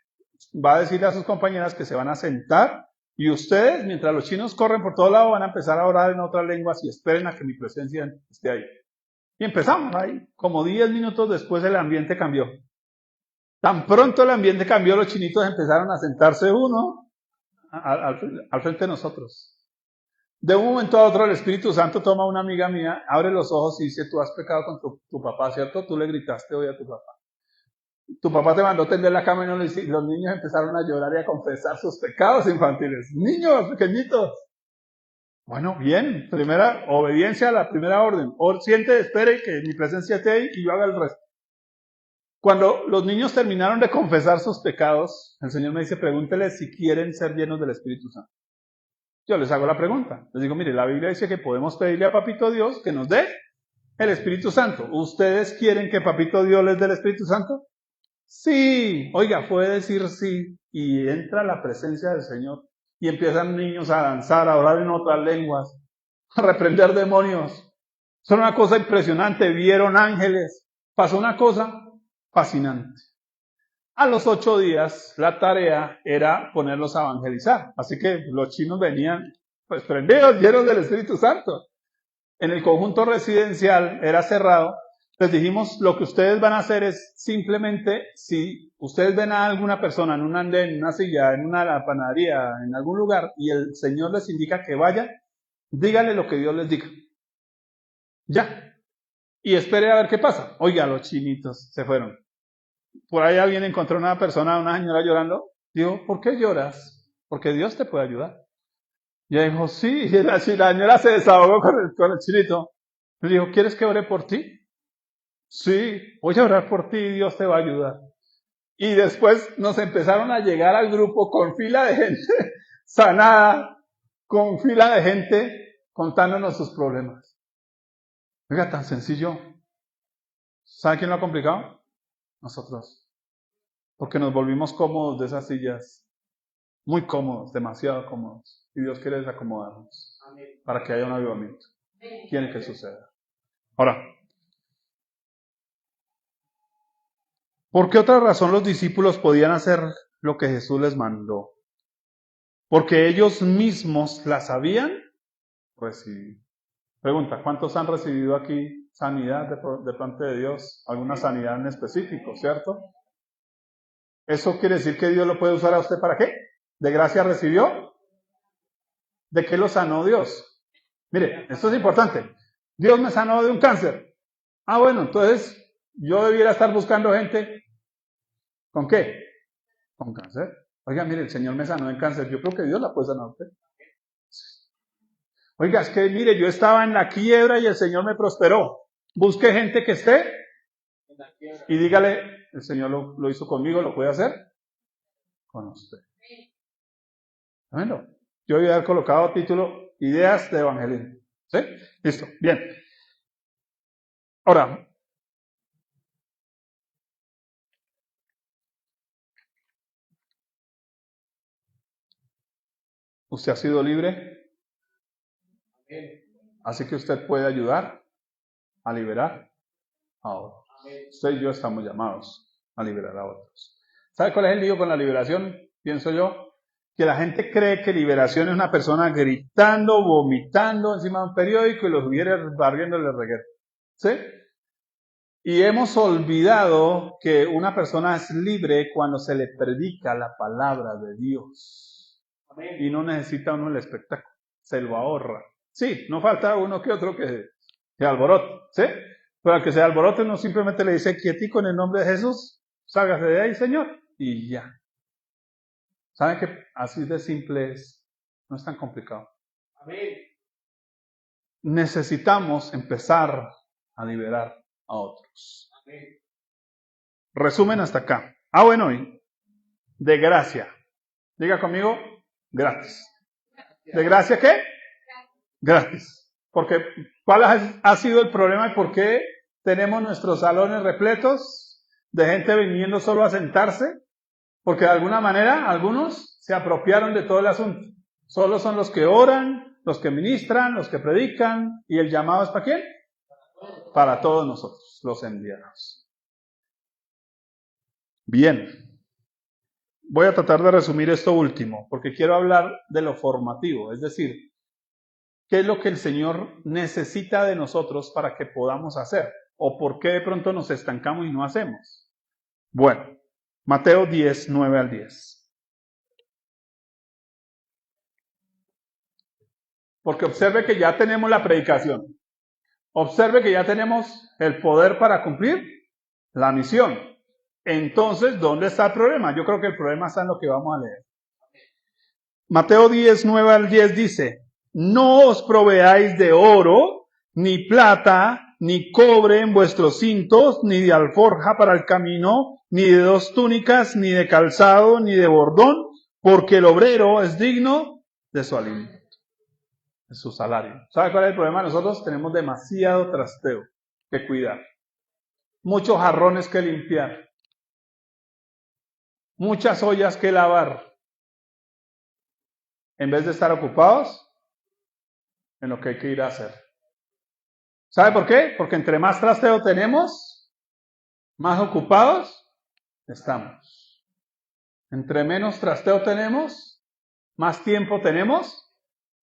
va a decirle a sus compañeras que se van a sentar y ustedes, mientras los chinos corren por todo lado, van a empezar a orar en otras lenguas y esperen a que mi presencia esté ahí. Y empezamos ahí. Como 10 minutos después el ambiente cambió. Tan pronto el ambiente cambió, los chinitos empezaron a sentarse uno al frente de nosotros. De un momento a otro el Espíritu Santo toma a una amiga mía, abre los ojos y dice, tú has pecado con tu papá, ¿cierto? Tú le gritaste hoy a tu papá. Tu papá te mandó tender la cama y no lo hiciste. Los niños empezaron a llorar y a confesar sus pecados infantiles. Niños pequeñitos. Bueno, bien. Primera obediencia a la primera orden. Siente, espere que mi presencia esté ahí y yo haga el resto. Cuando los niños terminaron de confesar sus pecados, el Señor me dice, pregúnteles si quieren ser llenos del Espíritu Santo. Yo les hago la pregunta. Les digo, mire, la Biblia dice que podemos pedirle a Papito Dios que nos dé el Espíritu Santo. ¿Ustedes quieren que Papito Dios les dé el Espíritu Santo? Sí. Oiga, puede decir sí. Y entra la presencia del Señor. Y empiezan niños a danzar, a orar en otras lenguas, a reprender demonios. Son una cosa impresionante. Vieron ángeles. Pasó una cosa fascinante. A los 8 días, la tarea era ponerlos a evangelizar. Así que los chinos venían, pues prendidos, llenos del Espíritu Santo. En el conjunto residencial era cerrado. Les dijimos, lo que ustedes van a hacer es simplemente, si ustedes ven a alguna persona en un andén, en una silla, en una panadería, en algún lugar, y el Señor les indica que vayan, díganle lo que Dios les diga. Ya. Y espere a ver qué pasa. Oiga, los chinitos se fueron. Por ahí alguien encontró una persona, una señora llorando. Dijo, ¿por qué lloras? Porque Dios te puede ayudar. Y ella dijo, sí. Y la señora se desahogó con el chinito. Le dijo, ¿quieres que ore por ti? Sí, voy a orar por ti y Dios te va a ayudar. Y después nos empezaron a llegar al grupo con fila de gente sanada, con fila de gente contándonos sus problemas. Oiga, tan sencillo. ¿Sabe quién lo ha complicado? Nosotros. Porque nos volvimos cómodos de esas sillas. Muy cómodos, demasiado cómodos. Y Dios quiere desacomodarnos para que haya un avivamiento. Tiene que suceder. Ahora, ¿por qué otra razón los discípulos podían hacer lo que Jesús les mandó? ¿Porque ellos mismos la sabían? Pues sí. Pregunta, ¿cuántos han recibido aquí sanidad de parte de Dios? Alguna sanidad en específico, ¿cierto? ¿Eso quiere decir que Dios lo puede usar a usted para qué? ¿De gracia recibió? ¿De qué lo sanó Dios? Mire, esto es importante. Dios me sanó de un cáncer. Ah, bueno, entonces yo debiera estar buscando gente. ¿Con qué? Con cáncer. Oiga, mire, el Señor me sanó de cáncer. Yo creo que Dios la puede sanar a usted. Oiga, es que mire, yo estaba en la quiebra y el Señor me prosperó. Busque gente que esté y dígale, el Señor lo hizo conmigo, ¿lo puede hacer? Con usted. Bueno, yo voy a haber colocado título, Ideas de Evangelismo. ¿Sí? Listo, bien. Ahora, usted ha sido libre, así que usted puede ayudar a liberar a otros. Usted y yo estamos llamados a liberar a otros. ¿Sabe cuál es el lío con la liberación? Pienso yo, que la gente cree que liberación es una persona gritando, vomitando encima de un periódico y los hubiera barriéndole el reguero. ¿Sí? Y hemos olvidado que una persona es libre cuando se le predica la palabra de Dios. Y no necesita uno el espectáculo, se lo ahorra. Sí, no falta uno que otro que alborote, ¿sí? Pero al que se alborote uno simplemente le dice quietico en el nombre de Jesús, sálgase de ahí, Señor, y ya. ¿Saben que así de simple es? No es tan complicado. Necesitamos empezar a liberar a otros. Resumen hasta acá. Bueno, y de gracia. Diga conmigo, gratis. ¿De gracia qué? Gratis. Porque, ¿cuál ha sido el problema y por qué tenemos nuestros salones repletos de gente viniendo solo a sentarse? Porque de alguna manera algunos se apropiaron de todo el asunto. Solo son los que oran, los que ministran, los que predican. ¿Y el llamado es para quién? Para todos nosotros, los enviados. Bien. Voy a tratar de resumir esto último, porque quiero hablar de lo formativo, es decir, ¿qué es lo que el Señor necesita de nosotros para que podamos hacer? ¿O por qué de pronto nos estancamos y no hacemos? Bueno, Mateo 10, 9 al 10. Porque observe que ya tenemos la predicación. Observe que ya tenemos el poder para cumplir la misión. Entonces, ¿dónde está el problema? Yo creo que el problema está en lo que vamos a leer. Mateo 10, 9 al 10 dice, no os proveáis de oro, ni plata, ni cobre en vuestros cintos, ni de alforja para el camino, ni de 2 túnicas, ni de calzado, ni de bordón, porque el obrero es digno de su alimento, de su salario. ¿Sabe cuál es el problema? Nosotros tenemos demasiado trasteo que cuidar, muchos jarrones que limpiar, muchas ollas que lavar, en vez de estar ocupados en lo que hay que ir a hacer. ¿Sabe por qué? Porque entre más trasteo tenemos, más ocupados estamos. Entre menos trasteo tenemos, más tiempo tenemos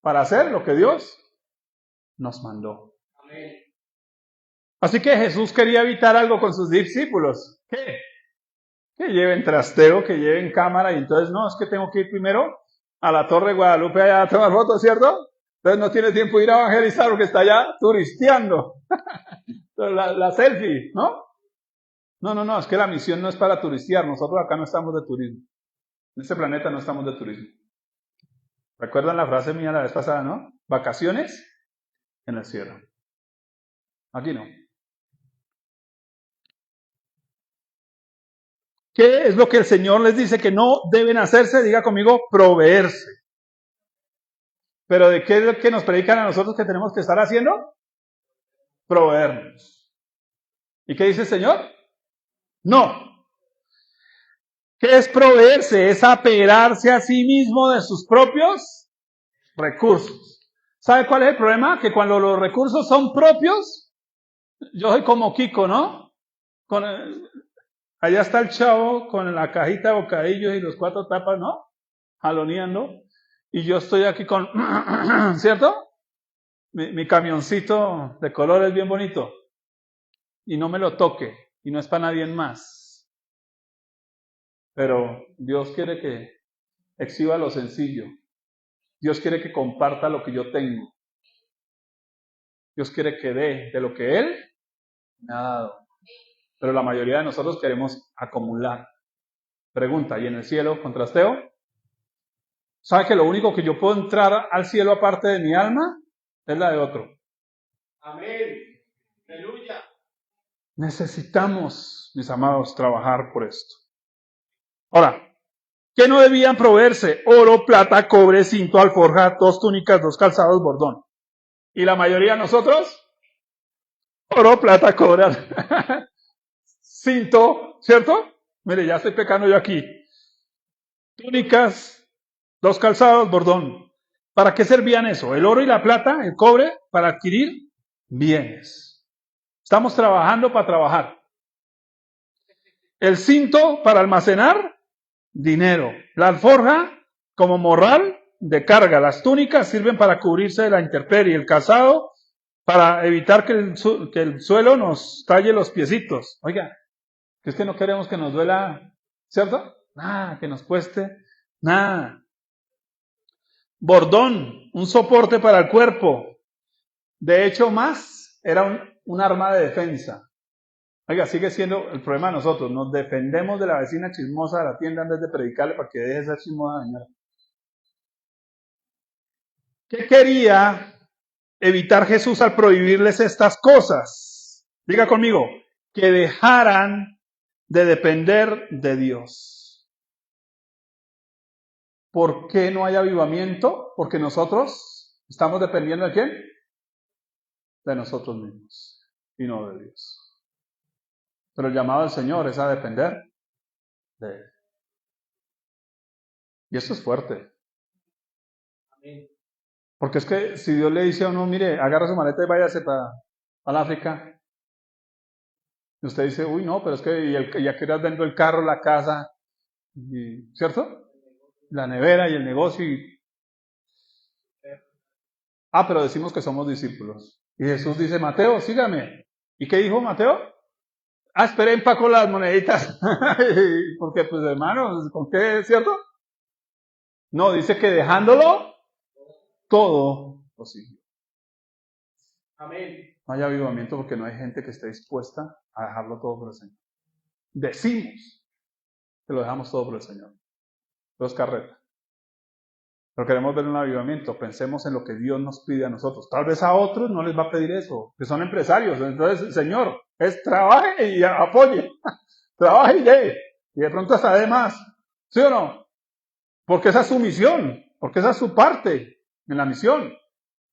para hacer lo que Dios nos mandó. Amén. Así que Jesús quería evitar algo con sus discípulos. ¿Qué? Que lleven trasteo, que lleven cámara, y entonces no, es que tengo que ir primero a la Torre Guadalupe allá a tomar fotos, ¿cierto? Entonces no tiene tiempo de ir a evangelizar porque está allá turisteando. la selfie, ¿no? No, es que la misión no es para turistear. Nosotros acá no estamos de turismo. En este planeta no estamos de turismo. ¿Recuerdan la frase mía la vez pasada, no? Vacaciones en el cielo. Aquí no. ¿Qué es lo que el Señor les dice que no deben hacerse? Diga conmigo, proveerse. ¿Pero de qué es lo que nos predican a nosotros que tenemos que estar haciendo? Proveernos. ¿Y qué dice el Señor? No. ¿Qué es proveerse? Es apegarse a sí mismo de sus propios recursos. ¿Sabe cuál es el problema? Que cuando los recursos son propios, yo soy como Kiko, ¿no? Allá está el chavo con la cajita de bocadillos y los 4 tapas, ¿no? Jaloneando. Y yo estoy aquí con, ¿cierto? Mi camioncito de colores bien bonito. Y no me lo toque. Y no es para nadie más. Pero Dios quiere que exhiba lo sencillo. Dios quiere que comparta lo que yo tengo. Dios quiere que dé de lo que Él me ha dado. Pero la mayoría de nosotros queremos acumular. Pregunta, ¿y en el cielo contrasteo? ¿Sabe que lo único que yo puedo entrar al cielo aparte de mi alma es la de otro? Amén. Aleluya. Necesitamos, mis amados, trabajar por esto. Ahora, ¿qué no debían proveerse? Oro, plata, cobre, cinto, alforja, 2 túnicas, 2 calzados, bordón. ¿Y la mayoría de nosotros? Oro, plata, cobre, cinto, ¿cierto? Mire, ya estoy pecando yo aquí. Túnicas, 2 calzados, bordón. ¿Para qué servían eso? El oro y la plata, el cobre, para adquirir bienes. Estamos trabajando para trabajar. El cinto para almacenar dinero. La alforja como morral de carga. Las túnicas sirven para cubrirse de la intemperie. El calzado para evitar que el suelo nos talle los piecitos. Oiga, que es que no queremos que nos duela, ¿cierto? Nada, que nos cueste nada. Bordón, un soporte para el cuerpo. De hecho, más era un arma de defensa. Oiga, sigue siendo el problema de nosotros. Nos defendemos de la vecina chismosa de la tienda antes de predicarle para que deje esa chismosa dañar. ¿Qué quería evitar Jesús al prohibirles estas cosas? Diga conmigo, que dejaran de depender de Dios. ¿Por qué no hay avivamiento? Porque nosotros estamos dependiendo de ¿quién? De nosotros mismos y no de Dios. Pero el llamado del Señor es a depender de Él. Y eso es fuerte. Porque es que si Dios le dice a uno, mire, agarra su maleta y váyase para el África. Y usted dice, uy, no, pero es que ya que vendo el carro, la casa, ¿cierto? La nevera y el negocio. Pero decimos que somos discípulos. Y Jesús dice, Mateo, sígame. ¿Y qué dijo Mateo? Esperé empaco las moneditas. Porque, pues, hermano, ¿con qué, cierto? No, dice que dejándolo todo posible. Amén. No hay avivamiento porque no hay gente que esté dispuesta a dejarlo todo por el Señor. Decimos que lo dejamos todo por el Señor. Dos carretas. Pero queremos ver un avivamiento. Pensemos en lo que Dios nos pide a nosotros. Tal vez a otros no les va a pedir eso, que son empresarios. Entonces, Señor, trabaje y apoye. Trabaje y dé. Y de pronto hasta dé más. ¿Sí o no? Porque esa es su misión. Porque esa es su parte en la misión.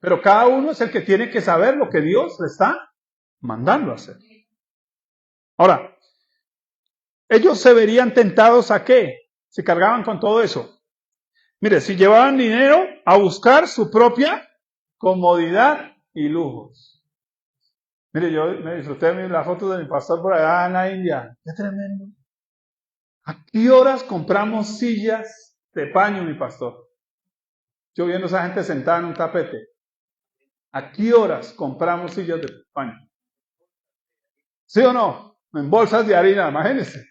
Pero cada uno es el que tiene que saber lo que Dios le está mandando a hacer. Ahora, ellos se verían tentados ¿a qué? Si cargaban con todo eso. Mire, si llevaban dinero a buscar su propia comodidad y lujos. Mire, yo me disfruté de la foto de mi pastor por allá en la India. ¡Qué tremendo! ¿A qué horas compramos sillas de paño, mi pastor? Yo viendo a esa gente sentada en un tapete. ¿A qué horas compramos sillas de paño? ¿Sí o no? En bolsas de harina, imagínense.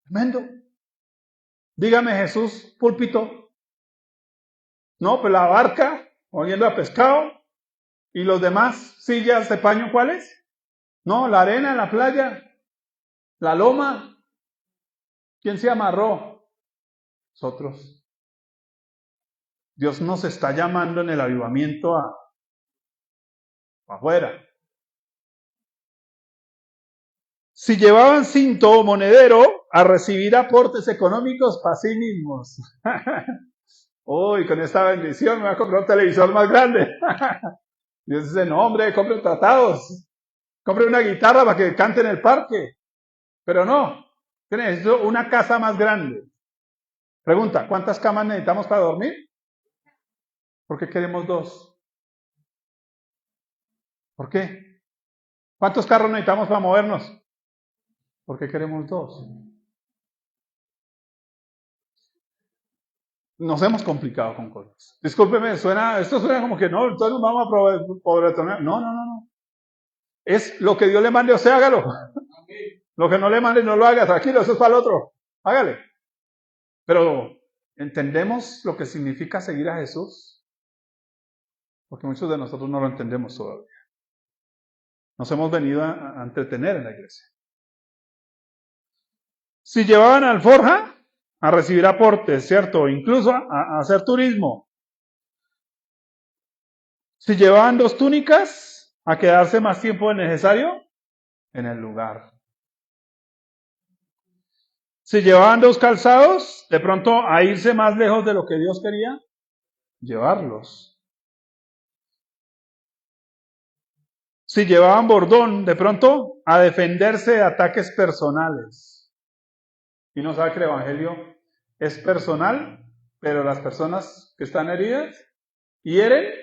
Tremendo. Dígame Jesús, púlpito. No, pues la barca, oyendo a pescado. ¿Y los demás sillas de paño cuáles? No, la arena, la playa, la loma. ¿Quién se amarró? Nosotros. Dios nos está llamando en el avivamiento afuera. Si llevaban cinto o monedero, a recibir aportes económicos para sí mismos. Uy, con esta bendición me voy a comprar un televisor más grande. Dios dice, no hombre, compre tratados. Compre una guitarra para que cante en el parque. Pero no, necesito una casa más grande. Pregunta, ¿cuántas camas necesitamos para dormir? ¿Por qué queremos dos? ¿Por qué? ¿Cuántos carros necesitamos para movernos? ¿Por qué queremos dos? Nos hemos complicado con cosas. Discúlpeme, esto suena como que no, entonces nos vamos a pobretonear. No. Es lo que Dios le mande, o sea, hágalo. Lo que no le mande, no lo haga. Tranquilo, eso es para el otro. Hágale. Pero, ¿entendemos lo que significa seguir a Jesús? Porque muchos de nosotros no lo entendemos todavía. Nos hemos venido a entretener en la iglesia. Si llevaban alforja, a recibir aportes, ¿cierto? Incluso a hacer turismo. Si llevaban 2 túnicas, a quedarse más tiempo del necesario en el lugar. Si llevaban 2 calzados, de pronto a irse más lejos de lo que Dios quería llevarlos. Si llevaban bordón, de pronto a defenderse de ataques personales. Y no sabe que el evangelio es personal, pero las personas que están heridas hieren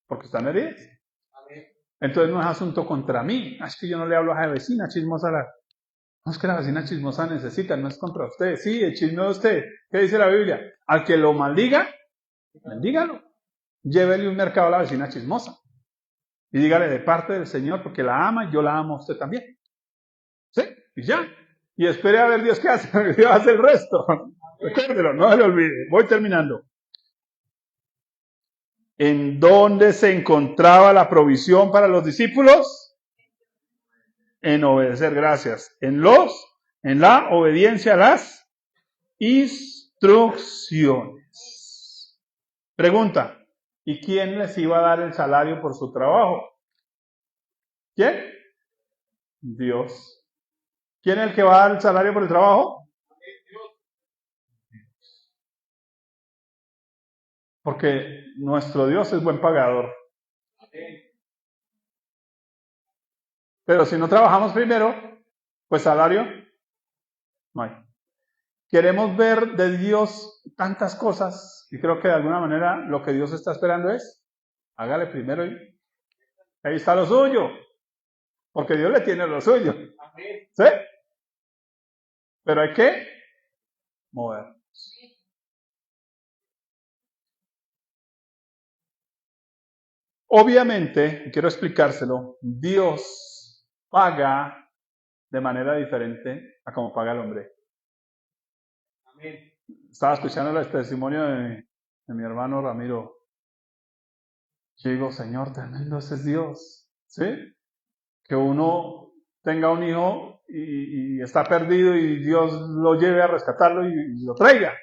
porque están heridas. Entonces no es asunto contra mí. Es que yo no le hablo a esa vecina chismosa. No es que la vecina chismosa necesita, no es contra usted. Sí, el chisme de usted. ¿Qué dice la Biblia? Al que lo maldiga, bendígalo. Llévele un mercado a la vecina chismosa. Y dígale de parte del Señor, porque la ama y yo la amo a usted también. ¿Sí? Y ya. Y espere a ver Dios qué hace. Dios hace el resto. Recuérdelo, no se le olvide. Voy terminando. ¿En dónde se encontraba la provisión para los discípulos? En obedecer, gracias. En la obediencia a las instrucciones. Pregunta, ¿y quién les iba a dar el salario por su trabajo? ¿Quién? Dios. ¿Quién es el que va a dar el salario por el trabajo? Porque nuestro Dios es buen pagador. Pero si no trabajamos primero, pues salario no hay. Queremos ver de Dios tantas cosas y creo que de alguna manera lo que Dios está esperando es, hágale primero y ahí está lo suyo, porque Dios le tiene lo suyo. ¿Sí? Pero hay que mover. Obviamente, quiero explicárselo, Dios paga de manera diferente a como paga el hombre. Estaba escuchando el testimonio de mi hermano Ramiro. Yo digo, Señor, tremendo ese es Dios, ¿sí? Que uno tenga un hijo y está perdido y Dios lo lleve a rescatarlo y lo traiga.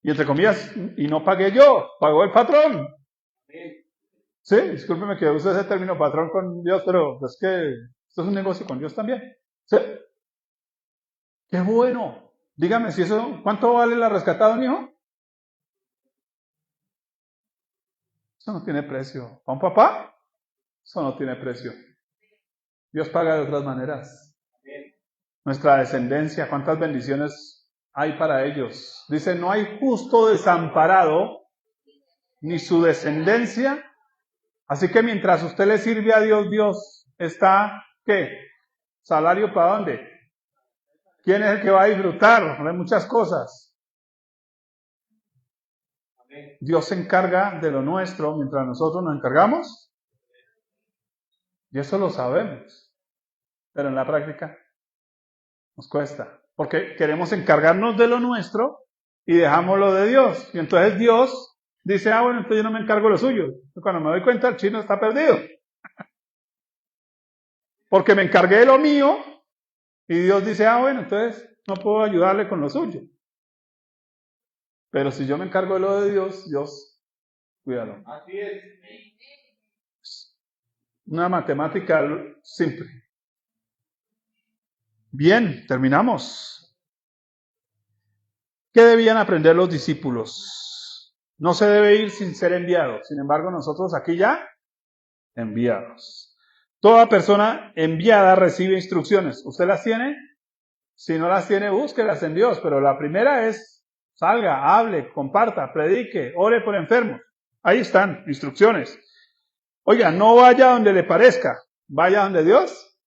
Y entre comillas, y no pagué yo, pagó el patrón. Sí, discúlpeme que use ese término patrón con Dios, pero es que esto es un negocio con Dios también. Sí, qué bueno. Dígame si eso, ¿cuánto vale la rescatada de un hijo? Eso no tiene precio. ¿Para un papá? Eso no tiene precio. Dios paga de otras maneras. Nuestra descendencia, ¿cuántas bendiciones hay para ellos? Dice, no hay justo desamparado, ni su descendencia. Así que mientras usted le sirve a Dios, Dios está, ¿qué? ¿Salario para dónde? ¿Quién es el que va a disfrutar de muchas cosas? Dios se encarga de lo nuestro mientras nosotros nos encargamos. Y eso lo sabemos. Pero en la práctica nos cuesta. Porque queremos encargarnos de lo nuestro y dejamos lo de Dios. Y entonces Dios dice, bueno, entonces yo no me encargo de lo suyo. Cuando me doy cuenta, el chino está perdido. Porque me encargué de lo mío y Dios dice, bueno, entonces no puedo ayudarle con lo suyo. Pero si yo me encargo de lo de Dios, Dios, cuídalo. Así es. Una matemática simple. Bien, terminamos. ¿Qué debían aprender los discípulos? No se debe ir sin ser enviado. Sin embargo, nosotros aquí ya enviados. Toda persona enviada recibe instrucciones. ¿Usted las tiene? Si no las tiene, búsquelas en Dios. Pero la primera es, salga, hable, comparta, predique, ore por enfermos. Ahí están, instrucciones. Oiga, no vaya donde le parezca. Vaya donde Dios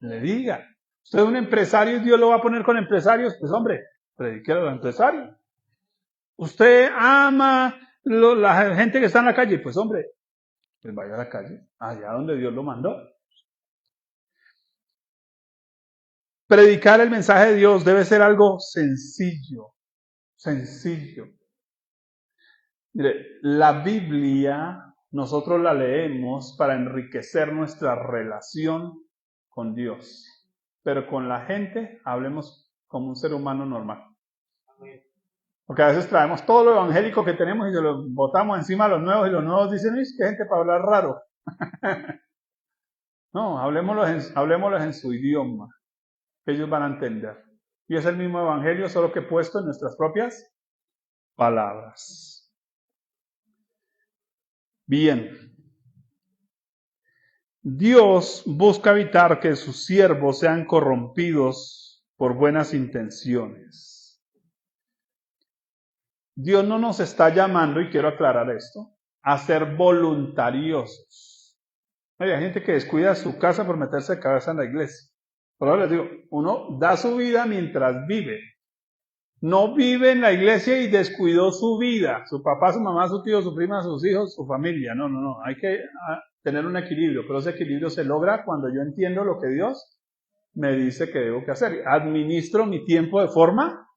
le diga. Usted es un empresario y Dios lo va a poner con empresarios. Pues hombre, predique a los empresarios. Usted ama la gente que está en la calle. Pues hombre, pues vaya a la calle, allá donde Dios lo mandó. Predicar el mensaje de Dios debe ser algo sencillo, sencillo. Mire, la Biblia nosotros la leemos para enriquecer nuestra relación con Dios, pero con la gente hablemos como un ser humano normal. Porque a veces traemos todo lo evangélico que tenemos y se lo botamos encima a los nuevos y los nuevos dicen, qué gente para hablar raro. No, hablemoslos en su idioma, que ellos van a entender. Y es el mismo evangelio, solo que puesto en nuestras propias palabras. Bien. Dios busca evitar que sus siervos sean corrompidos por buenas intenciones. Dios no nos está llamando, y quiero aclarar esto, a ser voluntariosos. Hay gente que descuida su casa por meterse de cabeza en la iglesia. Por ahora les digo, uno da su vida mientras vive. No vive en la iglesia y descuidó su vida. Su papá, su mamá, su tío, su prima, sus hijos, su familia. No. Hay que tener un equilibrio. Pero ese equilibrio se logra cuando yo entiendo lo que Dios me dice que debo que hacer. Administro mi tiempo de forma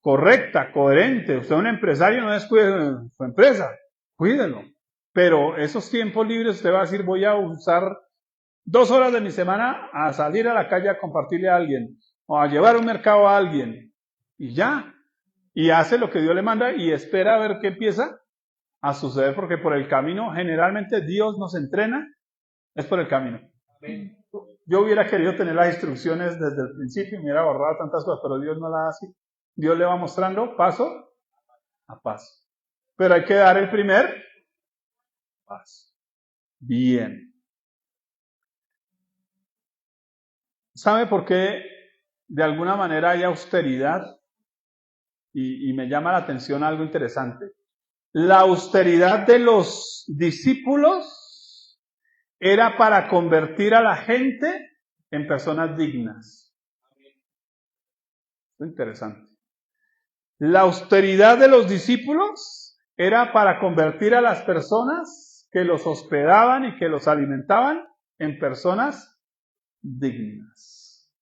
correcta, coherente. Usted es un empresario, no descuide su empresa. Cuídelo. Pero esos tiempos libres usted va a decir, voy a usar 2 horas de mi semana a salir a la calle a compartirle a alguien o a llevar un mercado a alguien. Y ya. Y hace lo que Dios le manda y espera a ver qué empieza a suceder, porque por el camino, generalmente Dios nos entrena, es por el camino. Amén. Yo hubiera querido tener las instrucciones desde el principio, me hubiera ahorrado tantas cosas, pero Dios no las hace. Dios le va mostrando paso a paso. Pero hay que dar el primer paso. Bien. ¿Sabe por qué de alguna manera hay austeridad? Y me llama la atención algo interesante. La austeridad de los discípulos era para convertir a la gente en personas dignas. Es interesante. La austeridad de los discípulos era para convertir a las personas que los hospedaban y que los alimentaban en personas dignas.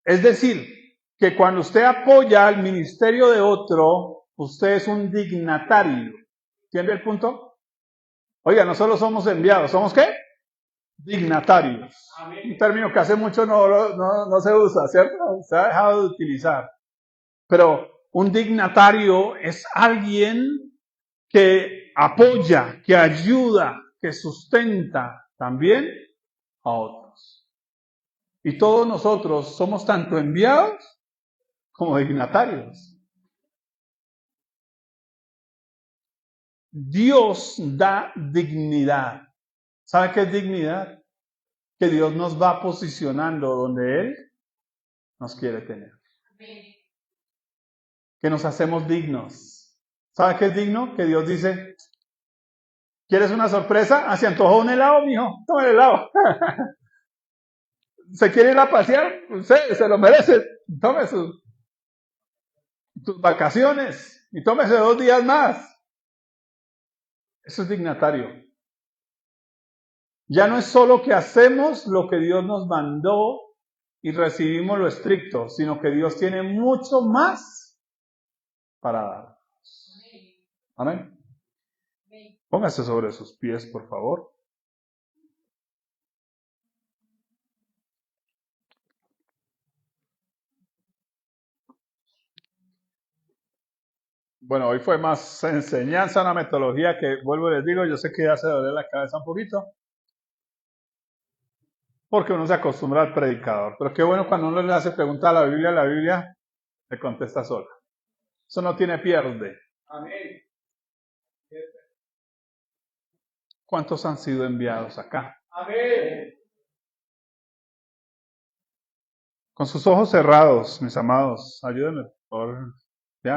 Es decir, que cuando usted apoya al ministerio de otro, usted es un dignatario. ¿Entiende el punto? Oiga, no solo somos enviados, ¿somos qué? Dignatarios. Un término que hace mucho no se usa, ¿cierto? Se ha dejado de utilizar. Pero un dignatario es alguien que apoya, que ayuda, que sustenta también a otros. Y todos nosotros somos tanto enviados como dignatarios. Dios da dignidad. ¿Sabe qué es dignidad? Que Dios nos va posicionando donde Él nos quiere tener. Que nos hacemos dignos. ¿Sabe qué es digno? Que Dios dice, ¿quieres una sorpresa? ¿Se antojó un helado, mijo? Toma el helado. ¿Se quiere ir a pasear? Usted se lo merece. Tome sus vacaciones y tómese 2 días más. Eso es dignatario. Ya no es solo que hacemos lo que Dios nos mandó y recibimos lo estricto, sino que Dios tiene mucho más para darnos. Amén. Póngase sobre sus pies, por favor. Bueno, hoy fue más enseñanza, una metodología que, vuelvo y les digo, yo sé que ya se duele la cabeza un poquito, porque uno se acostumbra al predicador. Pero qué bueno cuando uno le hace pregunta a la Biblia le contesta sola. Eso no tiene pierde. Amén. ¿Cuántos han sido enviados acá? Amén. Con sus ojos cerrados, mis amados, ayúdenme, por favor.